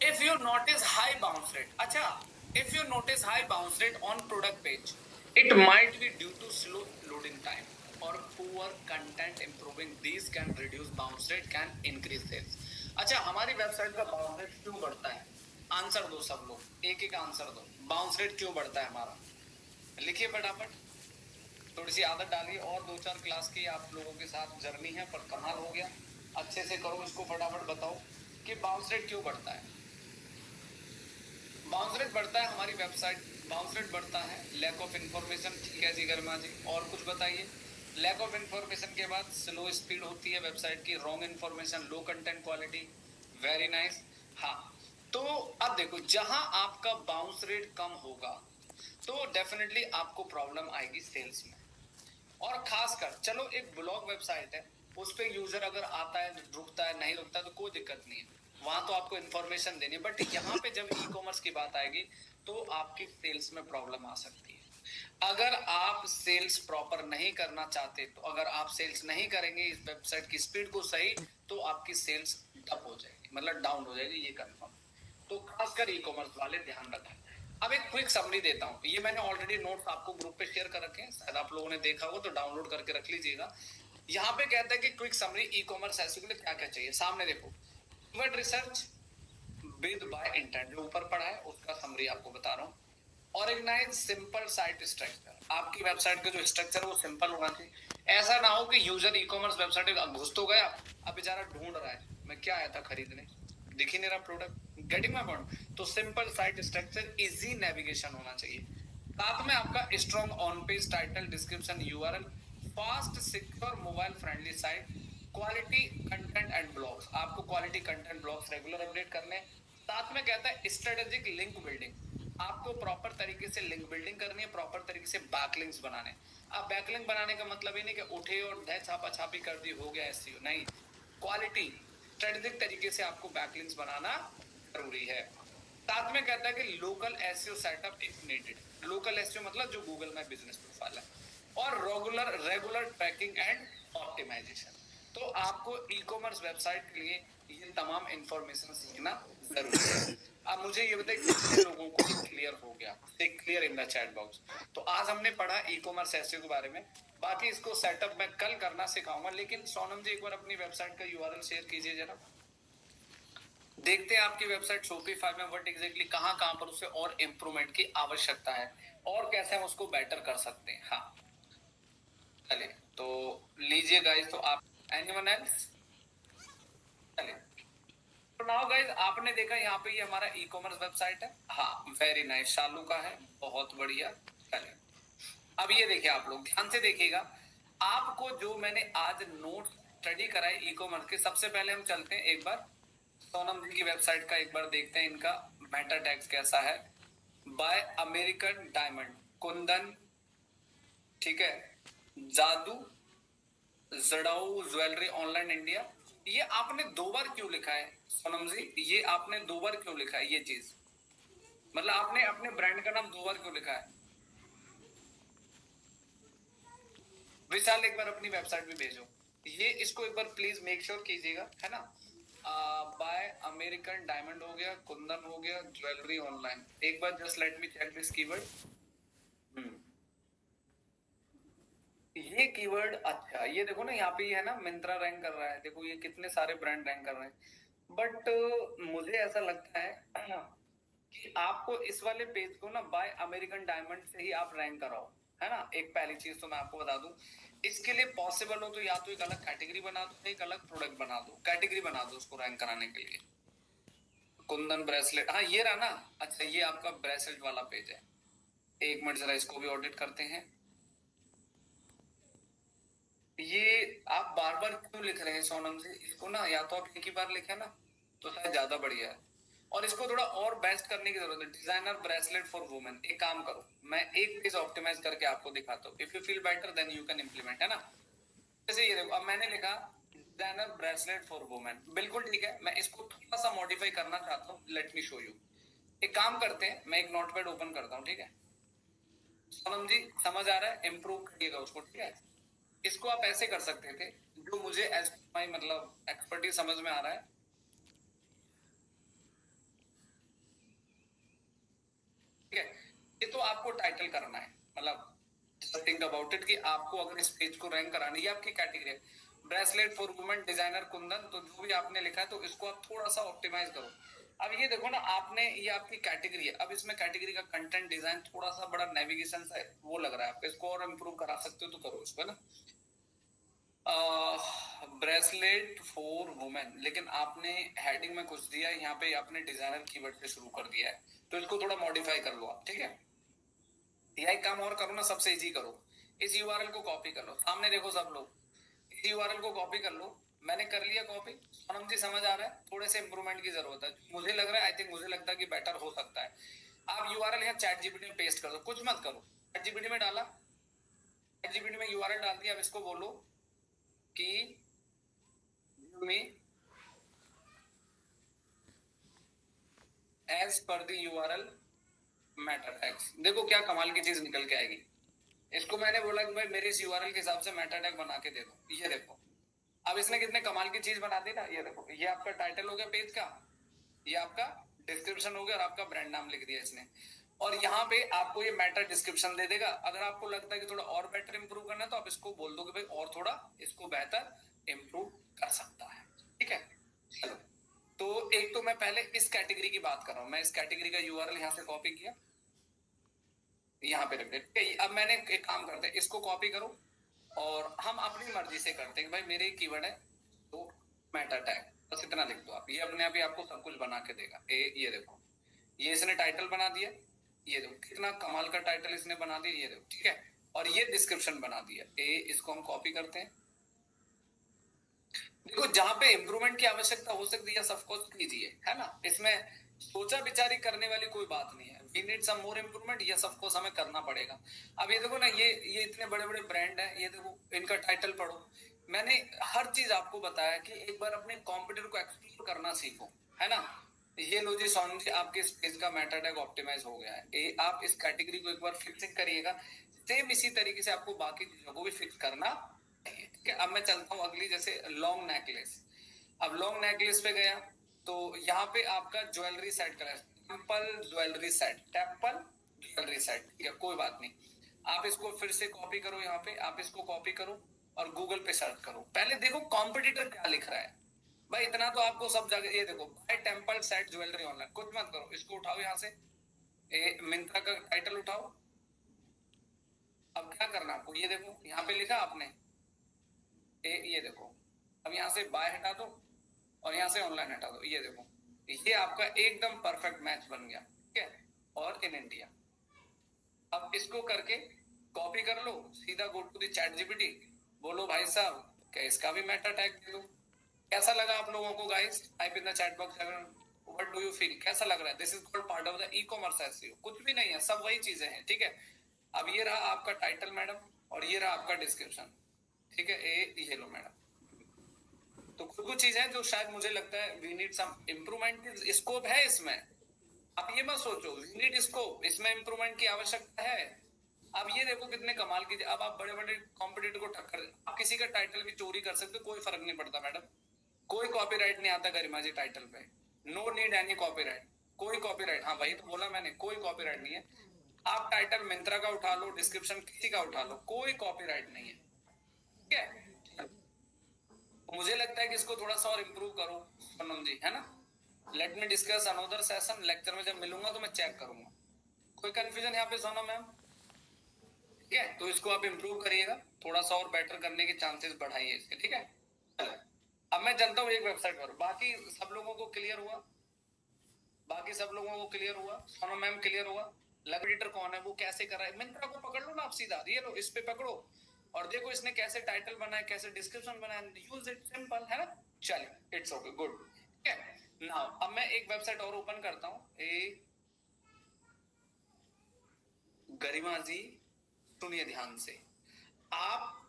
if you notice high bounce rate, अच्छा, if you notice high bounce rate on product page, it might be due to slow loading time or poor content improving. These can reduce bounce rate, can increase sales. अच्छा, हमारी website का bounce rate क्यों बढ़ता है? Answer दो सब लोग, एक एक आंसर दो। बाउंस रेट क्यों बढ़ता है हमारा? लिखिए फटाफट, थोड़ी सी आदत डालिए। और 2-4 क्लास की आप लोगों के साथ जर्नी है, पर कमाल हो गया। अच्छे से करो इसको, फटाफट बताओ कि बाउंस रेट क्यों बढ़ता है। बाउंस रेट बढ़ता है हमारी वेबसाइट, बाउंस रेट बढ़ता है लैक ऑफ इन्फॉर्मेशन, ठीक है जी गर्मा जी। और कुछ बताइए। लैक ऑफ इन्फॉर्मेशन के बाद स्लो स्पीड होती है वेबसाइट की, रॉन्ग इन्फॉर्मेशन, लो कंटेंट क्वालिटी। Very nice. हाँ, तो अब देखो, जहां आपका बाउंस रेट कम होगा तो डेफिनेटली आपको प्रॉब्लम आएगी सेल्स में। और खासकर चलो एक ब्लॉग वेबसाइट है, उस पे यूजर अगर आता है, रुकता है, नहीं रुकता तो कोई दिक्कत नहीं है, वहां तो आपको इन्फॉर्मेशन देनी है। बट यहाँ पे जब ई कॉमर्स की बात आएगी तो आपकी सेल्स में प्रॉब्लम आ सकती है। अगर आप सेल्स प्रॉपर नहीं करना चाहते, तो अगर आप सेल्स नहीं करेंगे इस वेबसाइट की स्पीड को सही, तो आपकी सेल्स डप हो जाएगी, मतलब डाउन हो जाएगी, ये कंफर्म। तो खासकर ई कॉमर्स वाले ध्यान रखें। अब एक क्विक समरी देता हूं, ये मैंने ऑलरेडी नोट्स आपको ग्रुप पे शेयर कर रखे हैं, शायद आप लोगों ने देखा हो तो डाउनलोड करके रख लीजिएगा। यहाँ पे कहता है कि quick summary e commerce SEO के लिए क्या क्या चाहिए। सामने देखो, keyword research with buy intent, जो ऊपर पड़ा है उसका समरी आपको बता रहा हूँ। ऑर्गेनाइज सिंपल साइट स्ट्रक्चर, आपकी वेबसाइट का जो स्ट्रक्चर है वो सिंपल होना चाहिए। ऐसा ना हो कि यूजर ई कॉमर्स वेबसाइट घुस तो गया, अब बेचारा ढूंढ रहा है मैं क्या आया था खरीदने, दिख ही नहीं रहा प्रोडक्ट। Getting my point? तो simple site structure, easy navigation होना चाहिए। साथ में आपका strong on page title, description, URL, fast secure mobile friendly site, quality content and blogs, आपको quality content blogs regular update करने। साथ में कहता है स्ट्रेटेजिक लिंक बिल्डिंग, आपको प्रॉपर तरीके से लिंक बिल्डिंग करनी है, प्रॉपर तरीके से बैकलिंक्स बनाने। अब बैकलिंक बनाने का मतलब ही नहीं कि उठे और छापा छापी कर दी हो गया एसईओ, नहीं। क्वालिटी स्ट्रेटेजिक तरीके से आपको बैकलिंक्स बनाना जरूरी है। साथ में कहता है कि local SEO setup if needed, local SEO मतलब जो गूगल में बिजनेस प्रोफाइल है, और रेगुलर ट्रैकिंग एंड ऑप्टिमाइजेशन। तो आपको ई कॉमर्स वेबसाइट के लिए ये तमाम इंफॉर्मेशन सीखना जरूरी है। अब मुझे ये बताइए कितने लोगों को क्लियर हो गया, clear in the chat box. तो आज हमने पढ़ा ई कॉमर्स एसईओ के बारे में, बाकी इसको सेटअप मैं कल करना सिखाऊंगा। लेकिन सोनम जी एक बार अपनी वेबसाइट का यूआरएल शेयर कीजिए जरा, देखते हैं आपकी वेबसाइट शॉपिफाई में व्हाट एग्जैक्टली कहां पर उसे और इम्प्रूवमेंट की आवश्यकता है और कैसे हम उसको बेटर कर सकते हैं। हाँ, चलिए तो लीजिए गाइस, तो आप एनीवन एल्स? चलिए, तो नाउ गाइस, आपने देखा यहाँ पे ये हमारा ई कॉमर्स वेबसाइट है। हाँ, वेरी नाइस, शालू का है, बहुत बढ़िया। चलिए, अब ये देखिए, आप लोग ध्यान से देखिएगा, आपको जो मैंने आज नोट स्टडी कराई ई कॉमर्स के, सबसे पहले हम चलते हैं एक बार सोनम जी की वेबसाइट का, एक बार देखते हैं इनका मेटा टैग्स कैसा है। बाय अमेरिकन डायमंड, कुंदन, ठीक है, जादू, जड़ाऊ ज्वेलरी ऑनलाइन इंडिया। ये आपने 2 बार क्यों लिखा है सोनम जी? ये आपने 2 बार क्यों लिखा है ये चीज? मतलब आपने अपने ब्रांड का नाम 2 बार क्यों लिखा है? विशाल एक बार अपनी वेबसाइट भी भेजो, ये इसको एक बार प्लीज मेक श्योर कीजिएगा, है ना। बाय अमेरिकन डायमंड हो गया, कुंदन हो गया, ज्वेलरी ऑनलाइन, एक बार just let me check this keyword. ये कीवर्ड, अच्छा ये देखो ना, यहाँ पे ये है ना, मिंत्रा रैंक कर रहा है, देखो ये कितने सारे ब्रांड रैंक कर रहे हैं। बट मुझे ऐसा लगता है कि आपको इस वाले पेज को ना बाय अमेरिकन डायमंड से ही आप रैंक कराओ, है ना। एक पहली चीज तो मैं आपको बता दूं, इसके लिए पॉसिबल हो तो या तो एक अलग कैटेगरी बना दो, एक अलग प्रोडक्ट बना दो, कैटेगरी बना दो उसको रैंक कराने के लिए। कुंदन ब्रेसलेट, हाँ ये रहा ना। अच्छा, ये आपका ब्रेसलेट वाला पेज है, एक मिनट जरा इसको भी ऑडिट करते हैं। ये आप बार बार क्यों लिख रहे हैं सोनम जी? इसको ना या तो आप एक ही बार लिखे ना, तो शायद ज्यादा बढ़िया है। और इसको थोड़ा और बेस्ट करने की जरूरत है। डिजाइनर ब्रेसलेट फॉर वुमेन, एक काम करो, मैं एक पेज ऑप्टिमाइज करके आपको दिखाता हूँ। If you feel better than you can implement, है ना। जैसे ये देखो, अब मैंने लिखा डिजाइनर ब्रेसलेट फॉर वुमेन, बिल्कुल ठीक है। मैं इसको थोड़ा सा मॉडिफाई करना चाहता हूँ, लेट मी शो यू। एक काम करते हैं, मैं एक नोटपैड ओपन करता हूँ, ठीक है। सोनम जी समझ आ रहा है, इम्प्रूव करिएगा उसको, ठीक है। इसको आप ऐसे कर सकते थे, जो मुझे एज माई मतलब एक्सपर्टीज समझ में आ रहा है, ठीक है। ये तो आपको टाइटल करना है, मतलब थिंक अबाउट इट कि आपको अगर इस पेज को रैंक कराना है, ये आपकी कैटेगरी है, bracelet for women designer Kundan, तो जो भी आपने लिखा है तो इसको आप थोड़ा सा ऑप्टिमाइज करो। अब ये देखो ना, आपने ये आपकी कैटेगरी है, अब इसमें कैटेगरी का कंटेंट डिजाइन थोड़ा सा बड़ा नेविगेशन सा वो लग रहा है आपको, इसको और इम्प्रूव करा सकते हो तो करो इसको, है ना। ब्रेसलेट फॉर वुमेन, लेकिन आपने हेडिंग में कुछ दिया है, यहाँ पे आपने डिजाइनर कीवर्ड से शुरू कर दिया है, तो इसको थोड़ा मॉडिफाई कर लो आप, ठीक है। या एक काम और करो ना, सबसे इजी करो, इस यूआरएल को कॉपी कर लो, सामने देखो सब लोग, इस यूआरएल को कॉपी कर लो। मैंने कर लिया कॉपी, सोनम जी समझ आ रहा है, थोड़े से इंप्रूवमेंट की जरूरत है, मुझे लग रहा है, आई थिंक मुझे लगता है कि बेटर हो सकता है। आप यूआरएल यहाँ चैट जीपीटी में पेस्ट कर दो, कुछ मत करो, चैट जीपीटी में डाला, चैट जीपीटी में यूआरएल डाल दिया, अब इसको बोलो कि में as per the URL Meta tags, देखो क्या कमाल की चीज निकल के आएगी। इसको मैंने बोला कि भाई मेरे इस यूआरएल के हिसाब से मेटा टैग बना के दे दो, ये देखो, अब इसने कितने कमाल की चीज बना दी ना। ये देखो, ये आपका टाइटल हो गया पेज का, ये आपका डिस्क्रिप्शन हो गया, और आपका ब्रांड नाम लिख दिया इसने, और यहाँ पे आपको ये मेटा डिस्क्रिप्शन दे देगा। अगर आपको लगता है कि थोड़ा और बेटर इंप्रूव करना है, तो आप इसको बोल दो कि भाई और थोड़ा इसको बेहतर इंप्रूव कर सकता है, ठीक है। चलो, तो एक तो मैं पहले इस कैटेगरी की बात कर रहा हूं, मैं इस कैटेगरी का यूआरएल यहाँ से कॉपी किया, यहाँ पे रख दे। अब मैंने एक काम करते हैं, इसको कॉपी करो, और हम अपनी मर्जी से करते हैं कि भाई मेरे कीवर्ड है तो मेटा टैग, बस इतना लिख दो आप, ये अपने आप ही आपको सब कुछ बना के देगा। ये देखो, ये इसने टाइटल बना दिया, ये देखो कितना कमाल का टाइटल इसने बना दिया, ये देखो, ठीक है। और ये डिस्क्रिप्शन बना दिया। इसको हम कॉपी करते हैं। देखो, जहां पे इंप्रूवमेंट की आवश्यकता हो सकती है सब कुछ कीजिए, है ना, इसमें सोचा विचारी करने वाली कोई बात नहीं है। We need some more improvement, ये सब कुछ हमें करना पड़ेगा। अब ये देखो ना, ये इतने बड़े बड़े ब्रांड हैं, ये देखो इनका टाइटल पढ़ो। मैंने हर चीज आपको बताया कि एक बार अपने कॉम्पिटिटर को एक्सप्लोर करना सीखो, है ना। ये लो जी सोनम जी, आपके इस पेज का मेटा टैग ऑप्टिमाइज हो गया है। आप इस कैटेगरी को एक बार फिक्सिंग करिएगा, सेम इसी तरीके से आपको बाकी चीजों को भी फिक्स करना चाहिए, ठीक है। अब मैं चलता हूँ अगली, जैसे लॉन्ग नेकलेस। अब लॉन्ग नेकलेस पे गया, तो यहाँ पे आपका ज्वेलरी सेट का temple jewellery set, temple jewellery set, ठीक है, कोई बात नहीं। आप इसको फिर से कॉपी करो, यहाँ पे आप इसको कॉपी करो और गूगल पे सर्च करो। पहले देखो कॉम्पिटिटर क्या लिख रहा है, भाई इतना तो आपको सब जगह, ये देखो भाई टेम्पल सेट ज्वेलरी ऑनलाइन, कुछ मत करो, इसको उठाओ यहाँ से, मिंत्रा का टाइटल उठाओ। अब क्या करना आपको, ये देखो यहाँ पे लिखा आपने, ये देखो, अब यहाँ से बाय हटा दो और यहाँ से ऑनलाइन हटा दो, ये देखो, ये आपका एकदम परफेक्ट मैच बन गया, ठीक है। और इन इंडिया, अब इसको करके कॉपी कर लो, सीधा go to the ChatGPT, बोलो भाई साहब क्या इसका भी मेटा टैग दे दो। कैसा लगा आप लोगों को guys, type in the chat box, what do you feel, कैसा लग रहा है। This is called part of the e commerce SEO, कुछ भी नहीं है, सब वही चीजें हैं, ठीक है। अब ये रहा आपका टाइटल मैडम, और ये रहा आपका डिस्क्रिप्शन, ठीक है। ये लो मैडम, तो कुछ कुछ चीजें जो शायद मुझे लगता है we need some improvement, scope है इसमें। आप ये मत सोचो वी नीड स्कोप, इसमें इम्प्रूवमेंट की आवश्यकता है। अब ये देखो कितने कमाल की, अब आप बड़े बड़े कॉम्पिटिटर को टक्कर, आप किसी का टाइटल भी चोरी कर सकते हो, कोई फर्क नहीं पड़ता मैडम, कोई कॉपीराइट नहीं आता गरिमा जी टाइटल पे, नो नीड एनी कॉपीराइट, कोई कॉपीराइट, हाँ वही तो बोला मैंने, कोई कॉपीराइट नहीं है। आप टाइटल मिंत्रा का उठा लो, डिस्क्रिप्शन किसी का उठा लो, कोई कॉपीराइट नहीं है, ठीक है। मुझे लगता है कि इसको थोड़ा सा और इम्प्रूव करो सोनम जी, है ना। Let me discuss another session, lecture में जब मिलूंगा तो मैं चेक करूंगा। कोई कंफ्यूजन यहाँ पे सोनम मैम, ठीक है, तो इसको आप इम्प्रूव करिएगा, थोड़ा सा और बेटर करने के चांसेस बढ़ाइए इसके, ठीक है। अब मैं चलता हूँ एक वेबसाइट पर, बाकी सब लोगों को क्लियर हुआ, बाकी सब लोगों को क्लियर हुआ, सोनम मैम क्लियर हुआ। एडिटर कौन है, वो कैसे कर रहा है, मिंत्रा को पकड़ लो ना आप सीधा, ये लो इस पे पकड़ो और देखो इसने कैसे टाइटल बनाया, कैसे डिस्क्रिप्शन बनाया, यूज इट, सिंपल है ना। चलिए इट्स ओके, गुड, ठीक है। नाउ अब मैं एक वेबसाइट और ओपन करता हूँ, गरिमा जी सुनिए ध्यान से। आप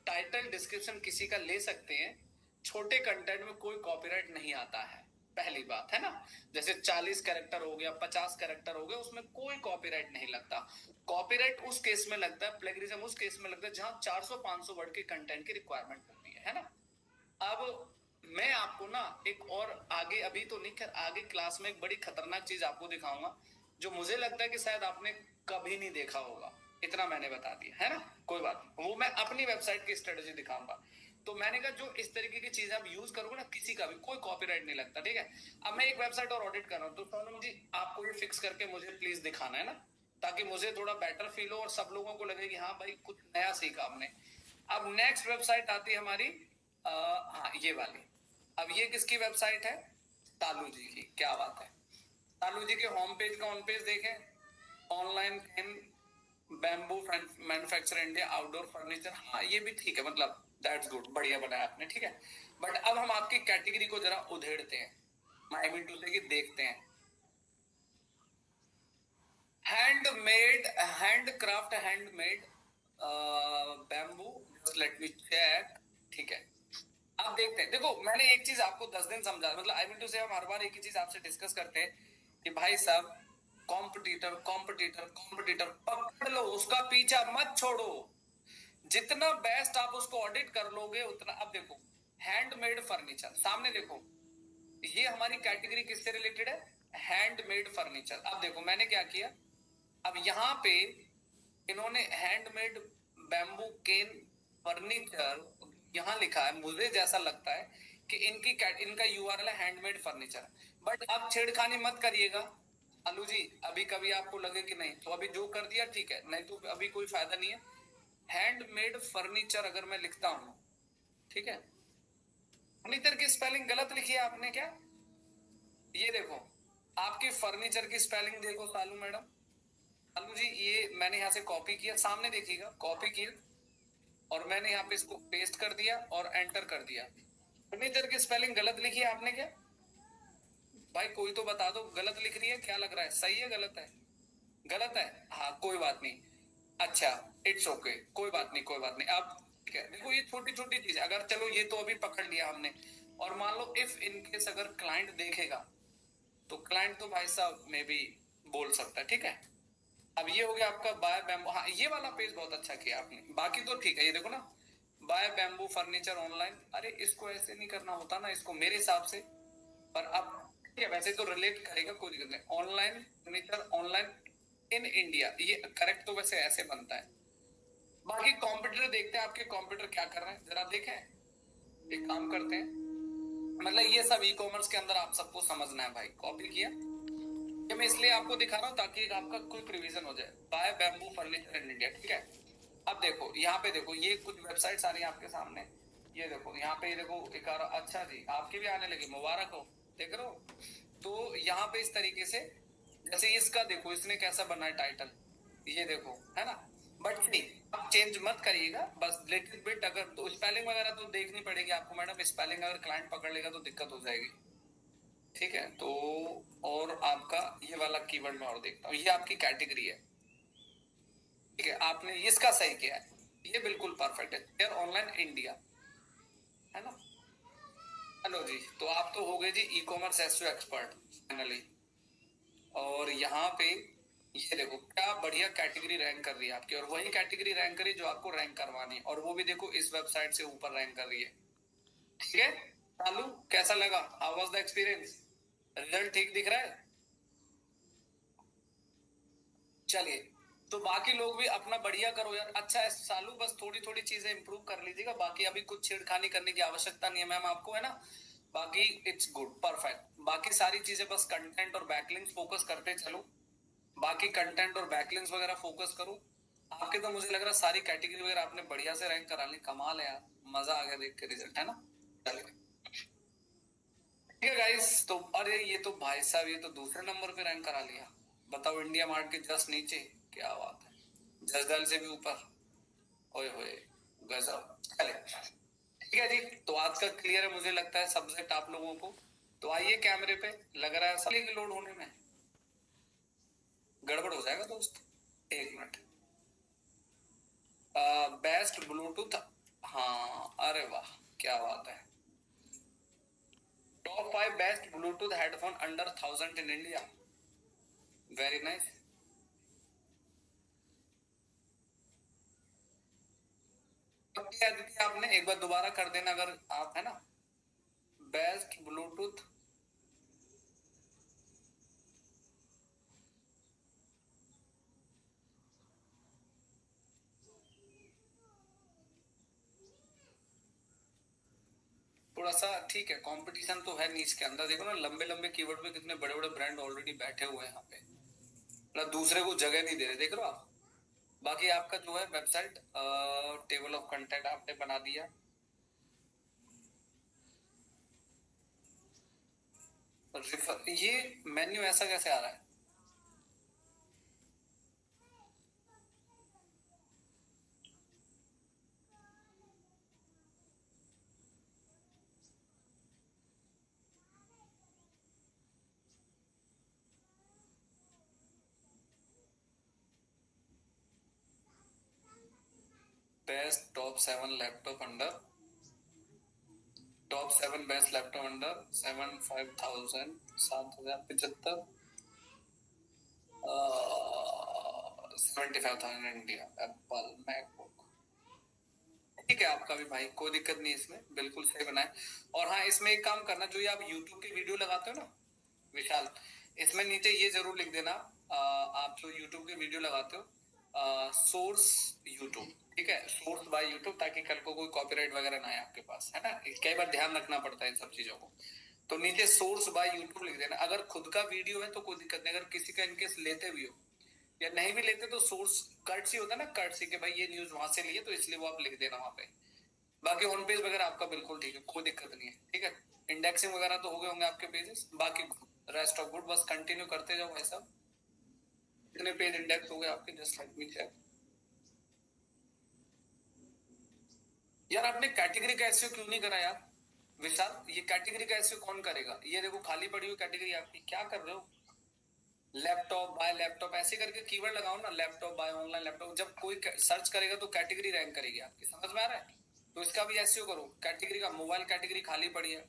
टाइटल डिस्क्रिप्शन किसी का ले सकते हैं, छोटे कंटेंट में कोई कॉपीराइट नहीं आता है, पहली बात है ना। जैसे 40 कैरेक्टर हो गया, 50 कैरेक्टर हो गया, उसमें कोई कॉपीराइट नहीं लगता। कॉपीराइट उस केस में लगता है, प्लेगरिज्म उस केस में लगता है जहां 400-500 वर्ड के कंटेंट की रिक्वायरमेंट होती है ना। अब मैं आपको ना एक और आगे, अभी तो नहीं, खैर आगे क्लास में एक बड़ी खतरनाक चीज आपको दिखाऊंगा, जो मुझे लगता है कि शायद आपने कभी नहीं देखा होगा। इतना मैंने बता दिया है ना, कोई बात नहीं, वो मैं अपनी वेबसाइट की स्ट्रेटेजी दिखाऊंगा। तो मैंने कहा जो इस तरीके की चीजें आप यूज करोगे ना, किसी का भी कोई कॉपीराइट नहीं लगता, ठीक है। अब मैं एक वेबसाइट और ऑडिट कर रहा हूँ, तो सोनम जी आपको ये फिक्स करके मुझे प्लीज दिखाना है ना, ताकि मुझे थोड़ा बेटर फील हो और सब लोगों को लगे कि हाँ भाई कुछ नया सीखा हमने। अब नेक्स्ट वेबसाइट आती है हमारी, हाँ ये वाली। अब ये किसकी वेबसाइट है? तालू जी की। क्या बात है, तालू जी के होम पेज का ऑन पेज देखें, online can bamboo manufacture India outdoor furniture, हाँ ये भी ठीक है, मतलब दैट्स गुड, बढ़िया बनाया आपने, ठीक है। बट अब हम आपकी कैटेगरी को जरा उधेड़ते हैं, आई मीन टू से कि देखते हैं। Handmade, handcraft, handmade bamboo, just let me check, ठीक है। अब देखते हैं, देखो मैंने एक चीज आपको 10 दिन समझा, मतलब आई मीन टू से हम हर बार एक ही चीज आपसे डिस्कस करते हैं कि भाई साहब कॉम्पिटिटर कॉम्पिटिटर कॉम्पिटिटर पकड़ लो, उसका पीछा मत छोड़ो। जितना बेस्ट आप उसको ऑडिट कर लोगे उतना। अब देखो हैंडमेड फर्नीचर, सामने देखो, ये हमारी कैटेगरी किससे रिलेटेड है? Handmade furniture. अब देखो मैंने क्या किया, अब यहाँ पे इन्होंने हैंडमेड बैम्बू केन फर्नीचर यहाँ लिखा है, मुझे जैसा लगता है कि इनका यूआरएल है हैंडमेड फर्नीचर। बट अब छेड़खानी मत करिएगा अलू जी, अभी कभी आपको लगे कि नहीं, तो अभी जो कर दिया ठीक है, नहीं तो अभी कोई फायदा नहीं है। हैंडमेड फर्नीचर अगर मैं लिखता हूं, ठीक है, फर्नीचर की स्पेलिंग गलत लिखी है आपने क्या? ये देखो आपकी फर्नीचर की स्पेलिंग देखो सालू मैडम, सालू जी, ये मैंने यहाँ से कॉपी किया, सामने देखिएगा, कॉपी किया और मैंने यहाँ पे इसको पेस्ट कर दिया और एंटर कर दिया। फर्नीचर की स्पेलिंग गलत लिखी है आपने क्या? भाई कोई तो बता दो, गलत लिख रही है, क्या लग रहा है, सही है गलत है? गलत है, हाँ कोई बात नहीं, अच्छा इट्स ओके, कोई बात नहीं, कोई बात नहीं। अब ठीक है, देखो ये छोटी छोटी चीज, अगर चलो ये तो अभी पकड़ लिया हमने, और मान लो इफ इनकेस अगर क्लाइंट देखेगा, तो क्लाइंट तो भाई साहब में भी बोल सकता है, ठीक है। अब ये हो गया आपका बाय बैम्बू, हाँ ये वाला पेज बहुत अच्छा किया आपने, बाकी तो ठीक है, ये देखो ना, बाय बैम्बू फर्नीचर ऑनलाइन, अरे इसको ऐसे नहीं करना होता ना, इसको मेरे हिसाब से, पर अब ठीक है, वैसे तो रिलेट करेगा, कोई दिक्कत नहीं, online furniture online in India, ये करेक्ट तो वैसे ऐसे बनता है। बाकी कंप्यूटर देखते हैं आपके कंप्यूटर क्या कर रहे हैं, जरा देखें। एक काम करते हैं, मतलब ये सब ई कॉमर्स के अंदर आप सबको समझना है भाई, कॉपी किया, ये मैं इसलिए आपको दिखा रहा हूँ ताकि आपका क्विक रिवीजन हो जाए। Buy bamboo furniture in India, ठीक है। अब देखो यहाँ पे देखो, ये कुछ वेबसाइट्स आ रही है आपके सामने, ये देखो यहाँ पे, ये देखो एक अच्छा जी आपकी भी आने लगी, मुबारक हो, देख रहे हो। तो यहाँ पे इस तरीके से, जैसे इसका देखो इसने कैसा बना है टाइटल, ये देखो है ना। बट नहीं, आप चेंज मत करिएगा, बस लिटिल बिट, अगर तो स्पेलिंग वगैरह तो देखनी पड़ेगी आपको मैडम, स्पेलिंग अगर क्लाइंट पकड़ लेगा तो दिक्कत हो जाएगी, ठीक है। तो और आपका ये वाला कीवर्ड मैं और देखता हूँ, ये आपकी कैटेगरी है, ठीक है, आपने इसका सही किया है, ये बिल्कुल परफेक्ट है, शेयर ऑनलाइन इंडिया, है ना। हेलो जी, तो आप तो हो गए जी e commerce SEO expert finally. और यहाँ पे ये देखो क्या बढ़िया कैटेगरी रैंक कर रही है आपकी, और वही कैटेगरी रैंक करी जो आपको रैंक करवानी है, और वो भी देखो इस वेबसाइट से ऊपर रैंक कर रही है, ठीक है। चालू कैसा लगा, how was the experience, result ठीक दिख रहा है? चलिए, तो बाकी लोग भी अपना बढ़िया करो यार, अच्छा है सालू, बस थोड़ी थोड़ी चीजें इंप्रूव कर लीजिएगा, बाकी अभी कुछ छेड़खानी करने की आवश्यकता नहीं है मैम आपको, है ना। बाकी इट्स गुड परफेक्ट, बाकी सारी चीजें बस कंटेंट और बैकलिंक्स फोकस करते चलो, बाकी कंटेंट और बैकलिंक्स वगैरह फोकस करो। आपके तो मुझे लग रहा है सारी कैटेगरी वगैरह आपने बढ़िया से रैंक करा ली, कमाल है यार, मजा आ गया देख के रिजल्ट, है ना। चलिए ठीक है गाइस, तो अरे ये तो भाई साहब ये तो दूसरे नंबर पे रैंक करा लिया, बताओ इंडिया मार्ट के जस्ट नीचे, क्या बात है, जसदल से भी ऊपर, ओए होए गजब। चले ठीक है जी, तो आज का क्लियर है मुझे लगता है सब्जेक्ट आप लोगों को, तो आइए कैमरे पे, लग रहा है सब लोड होने में गड़बड़ हो जाएगा दोस्त, एक मिनट। बेस्ट ब्लूटूथ, हाँ अरे वाह क्या बात है। Top 5 best Bluetooth headphone under 1000 in India, very nice. आपने एक बार दोबारा कर देना अगर आप, है ना, बेस्ट ब्लूटूथ। थोड़ा सा ठीक है, कंपटीशन तो है नीच के अंदर, देखो ना लंबे लंबे कीवर्ड पे कितने बड़े बड़े ब्रांड ऑलरेडी बैठे हुए हैं यहाँ पे, मतलब दूसरे को जगह नहीं दे रहे, देख रहे हो आप। बाकी आपका जो है वेबसाइट टेबल ऑफ कंटेंट आपने बना दिया, ये मेन्यू ऐसा कैसे आ रहा है। Best top 7 laptop under, top 7 best laptop under 75000 7075 75,000 India, Apple MacBook. ठीक है आपका भी भाई, कोई दिक्कत नहीं इसमें, बिल्कुल सही बनाए। और हाँ इसमें एक काम करना, जो ये आप यूट्यूब की वीडियो लगाते हो ना विशाल, इसमें नीचे ये जरूर लिख देना, आप जो यूट्यूब की वीडियो लगाते हो सोर्स यूट्यूब, ठीक है, सोर्स बाय यूट्यूब, ताकि कल को कोई कॉपीराइट वगैरह ना आए आपके पास, है ना, कई बार ध्यान रखना पड़ता है इन सब चीजों को। तो नीचे सोर्स बाय यूट्यूब लिख देना, अगर खुद का वीडियो है तो कोई दिक्कत नहीं, अगर किसी का इनकेस लेते भी हो या नहीं भी लेते तो सोर्स कर्ट सी होता है ना, कर्ट सी, कि भाई ये न्यूज वहां से लिए तो इसलिए वो आप लिख देना वहां पे। बाकी होम पेज वगैरह आपका बिल्कुल ठीक है, कोई दिक्कत नहीं है, ठीक है। इंडेक्सिंग वगैरह तो हो गए होंगे आपके पेजेस, बाकी रेस्ट ऑफ गुड, बस कंटिन्यू करते जाओ भाई साहब। कितने पेज इंडेक्स हो गए आपके, जस्ट लेट मी चेक। यार आपने कैटेगरी का एसईओ क्यों नहीं करा यार विशाल, ये कैटेगरी का एसईओ कौन करेगा, ये देखो खाली पड़ी हुई कैटेगरी आपकी, क्या कर रहे हो। लैपटॉप बाय लैपटॉप ऐसे करके कीवर्ड लगाओ ना, लैपटॉप बाय ऑनलाइन लैपटॉप, जब कोई सर्च करेगा तो कैटेगरी रैंक करेगी आपकी, समझ में आ रहा है। तो इसका भी एसईओ करो, कैटेगरी का, मोबाइल कैटेगरी खाली पड़ी है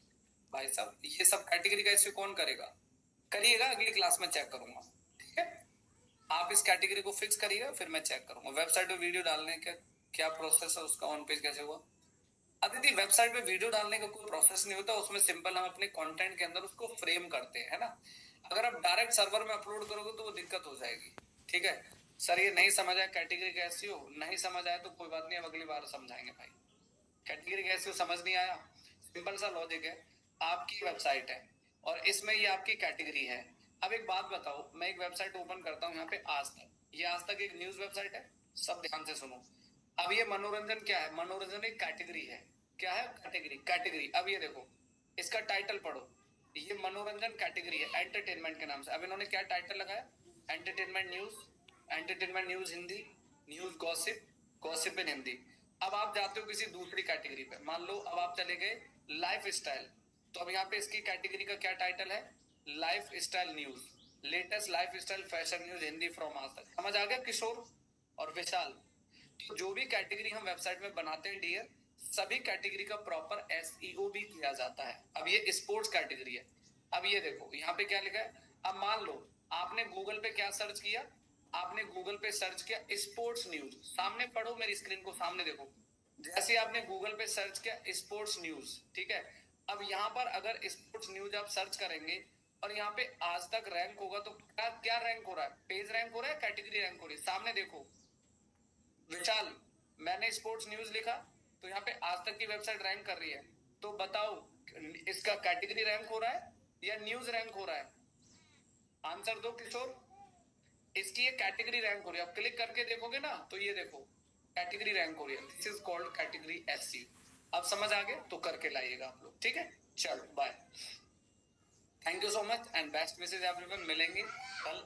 भाई साहब, ये सब कैटेगरी का एसईओ कौन करेगा, करिएगा, अगली क्लास में चेक करूंगा, ठीक है। आप इस कैटेगरी को फिक्स करिएगा, फिर मैं चेक करूंगा। वेबसाइट पे वीडियो डालने का क्या प्रोसेस है, उसका ऑन पेज कैसे हुआ। अदिति वेबसाइट पे वीडियो डालने का कोई प्रोसेस नहीं होता, उसमें सिंपल हम अपने कंटेंट के अंदर उसको फ्रेम करते हैं, है ना। अगर आप डायरेक्ट सर्वर में अपलोड करोगे तो वो दिक्कत हो जाएगी, ठीक है। सर ये नहीं समझ आया कैटेगरी कैसी हो, नहीं समझ आया तो कोई बात नहीं, अब अगली बार समझाएंगे भाई। कैटेगरी कैसी हो समझ नहीं आया, सिंपल सा लॉजिक है, आपकी वेबसाइट है और इसमें ये आपकी कैटेगरी है। अब एक बात बताओ, मैं एक वेबसाइट ओपन करता हूँ यहाँ पे आज तक, ये आज तक एक न्यूज वेबसाइट है, सब ध्यान से सुनो। अब ये मनोरंजन क्या है, मनोरंजन एक कैटेगरी है, क्या है कैटेगरी, कैटेगरी। अब ये देखो इसका टाइटल पढ़ो, ये मनोरंजन कैटेगरी है एंटरटेनमेंट के नाम से। अब इन्होंने क्या टाइटल लगाया, entertainment news, entertainment news Hindi, news gossip, gossip in Hindi. अब आप जाते हो किसी दूसरी कैटेगरी पे, मान लो अब आप चले गए लाइफ स्टाइल, तो अब यहाँ पे इसकी कैटेगरी का क्या टाइटल है, life style news, latest life style fashion news Hindi from आज तक। समझ आ गया किशोर और विशाल। तो जो भी कैटेगरी हम वेबसाइट में बनाते हैं डियर, सभी कैटेगरी का प्रॉपर एसईओ भी किया जाता है। अब ये स्पोर्ट्स कैटेगरी है, अब ये देखो यहाँ पे क्या लिखा है। अब मान लो आपने गूगल पे क्या सर्च किया, आपने गूगल पे सर्च किया स्पोर्ट्स न्यूज, सामने पढ़ो मेरी स्क्रीन को, सामने देखो, जैसे आपने गूगल पे सर्च किया स्पोर्ट्स न्यूज, ठीक है। अब यहाँ पर अगर स्पोर्ट्स न्यूज आप सर्च करेंगे और यहाँ पे आज तक रैंक होगा तो क्या क्या रैंक हो रहा है, पेज रैंक हो रहा है, कैटेगरी रैंक हो रही है, सामने देखो विशाल। मैंने स्पोर्ट्स न्यूज लिखा तो यहाँ पे आज तक की वेबसाइट रैंक कर रही है, तो बताओ इसका कैटेगरी रैंक हो रहा है या न्यूज रैंक हो रहा है, आंसर दो किशोर। इसकी ये कैटेगरी रैंक हो रही है, आप क्लिक करके देखोगे ना तो ये देखो कैटेगरी रैंक हो रही है, this is called category SC. अब समझ आ गया तो करके लाइएगा आप लोग, ठीक है। चलो bye, thank you so much and best wishes everyone, मिलेंगे कल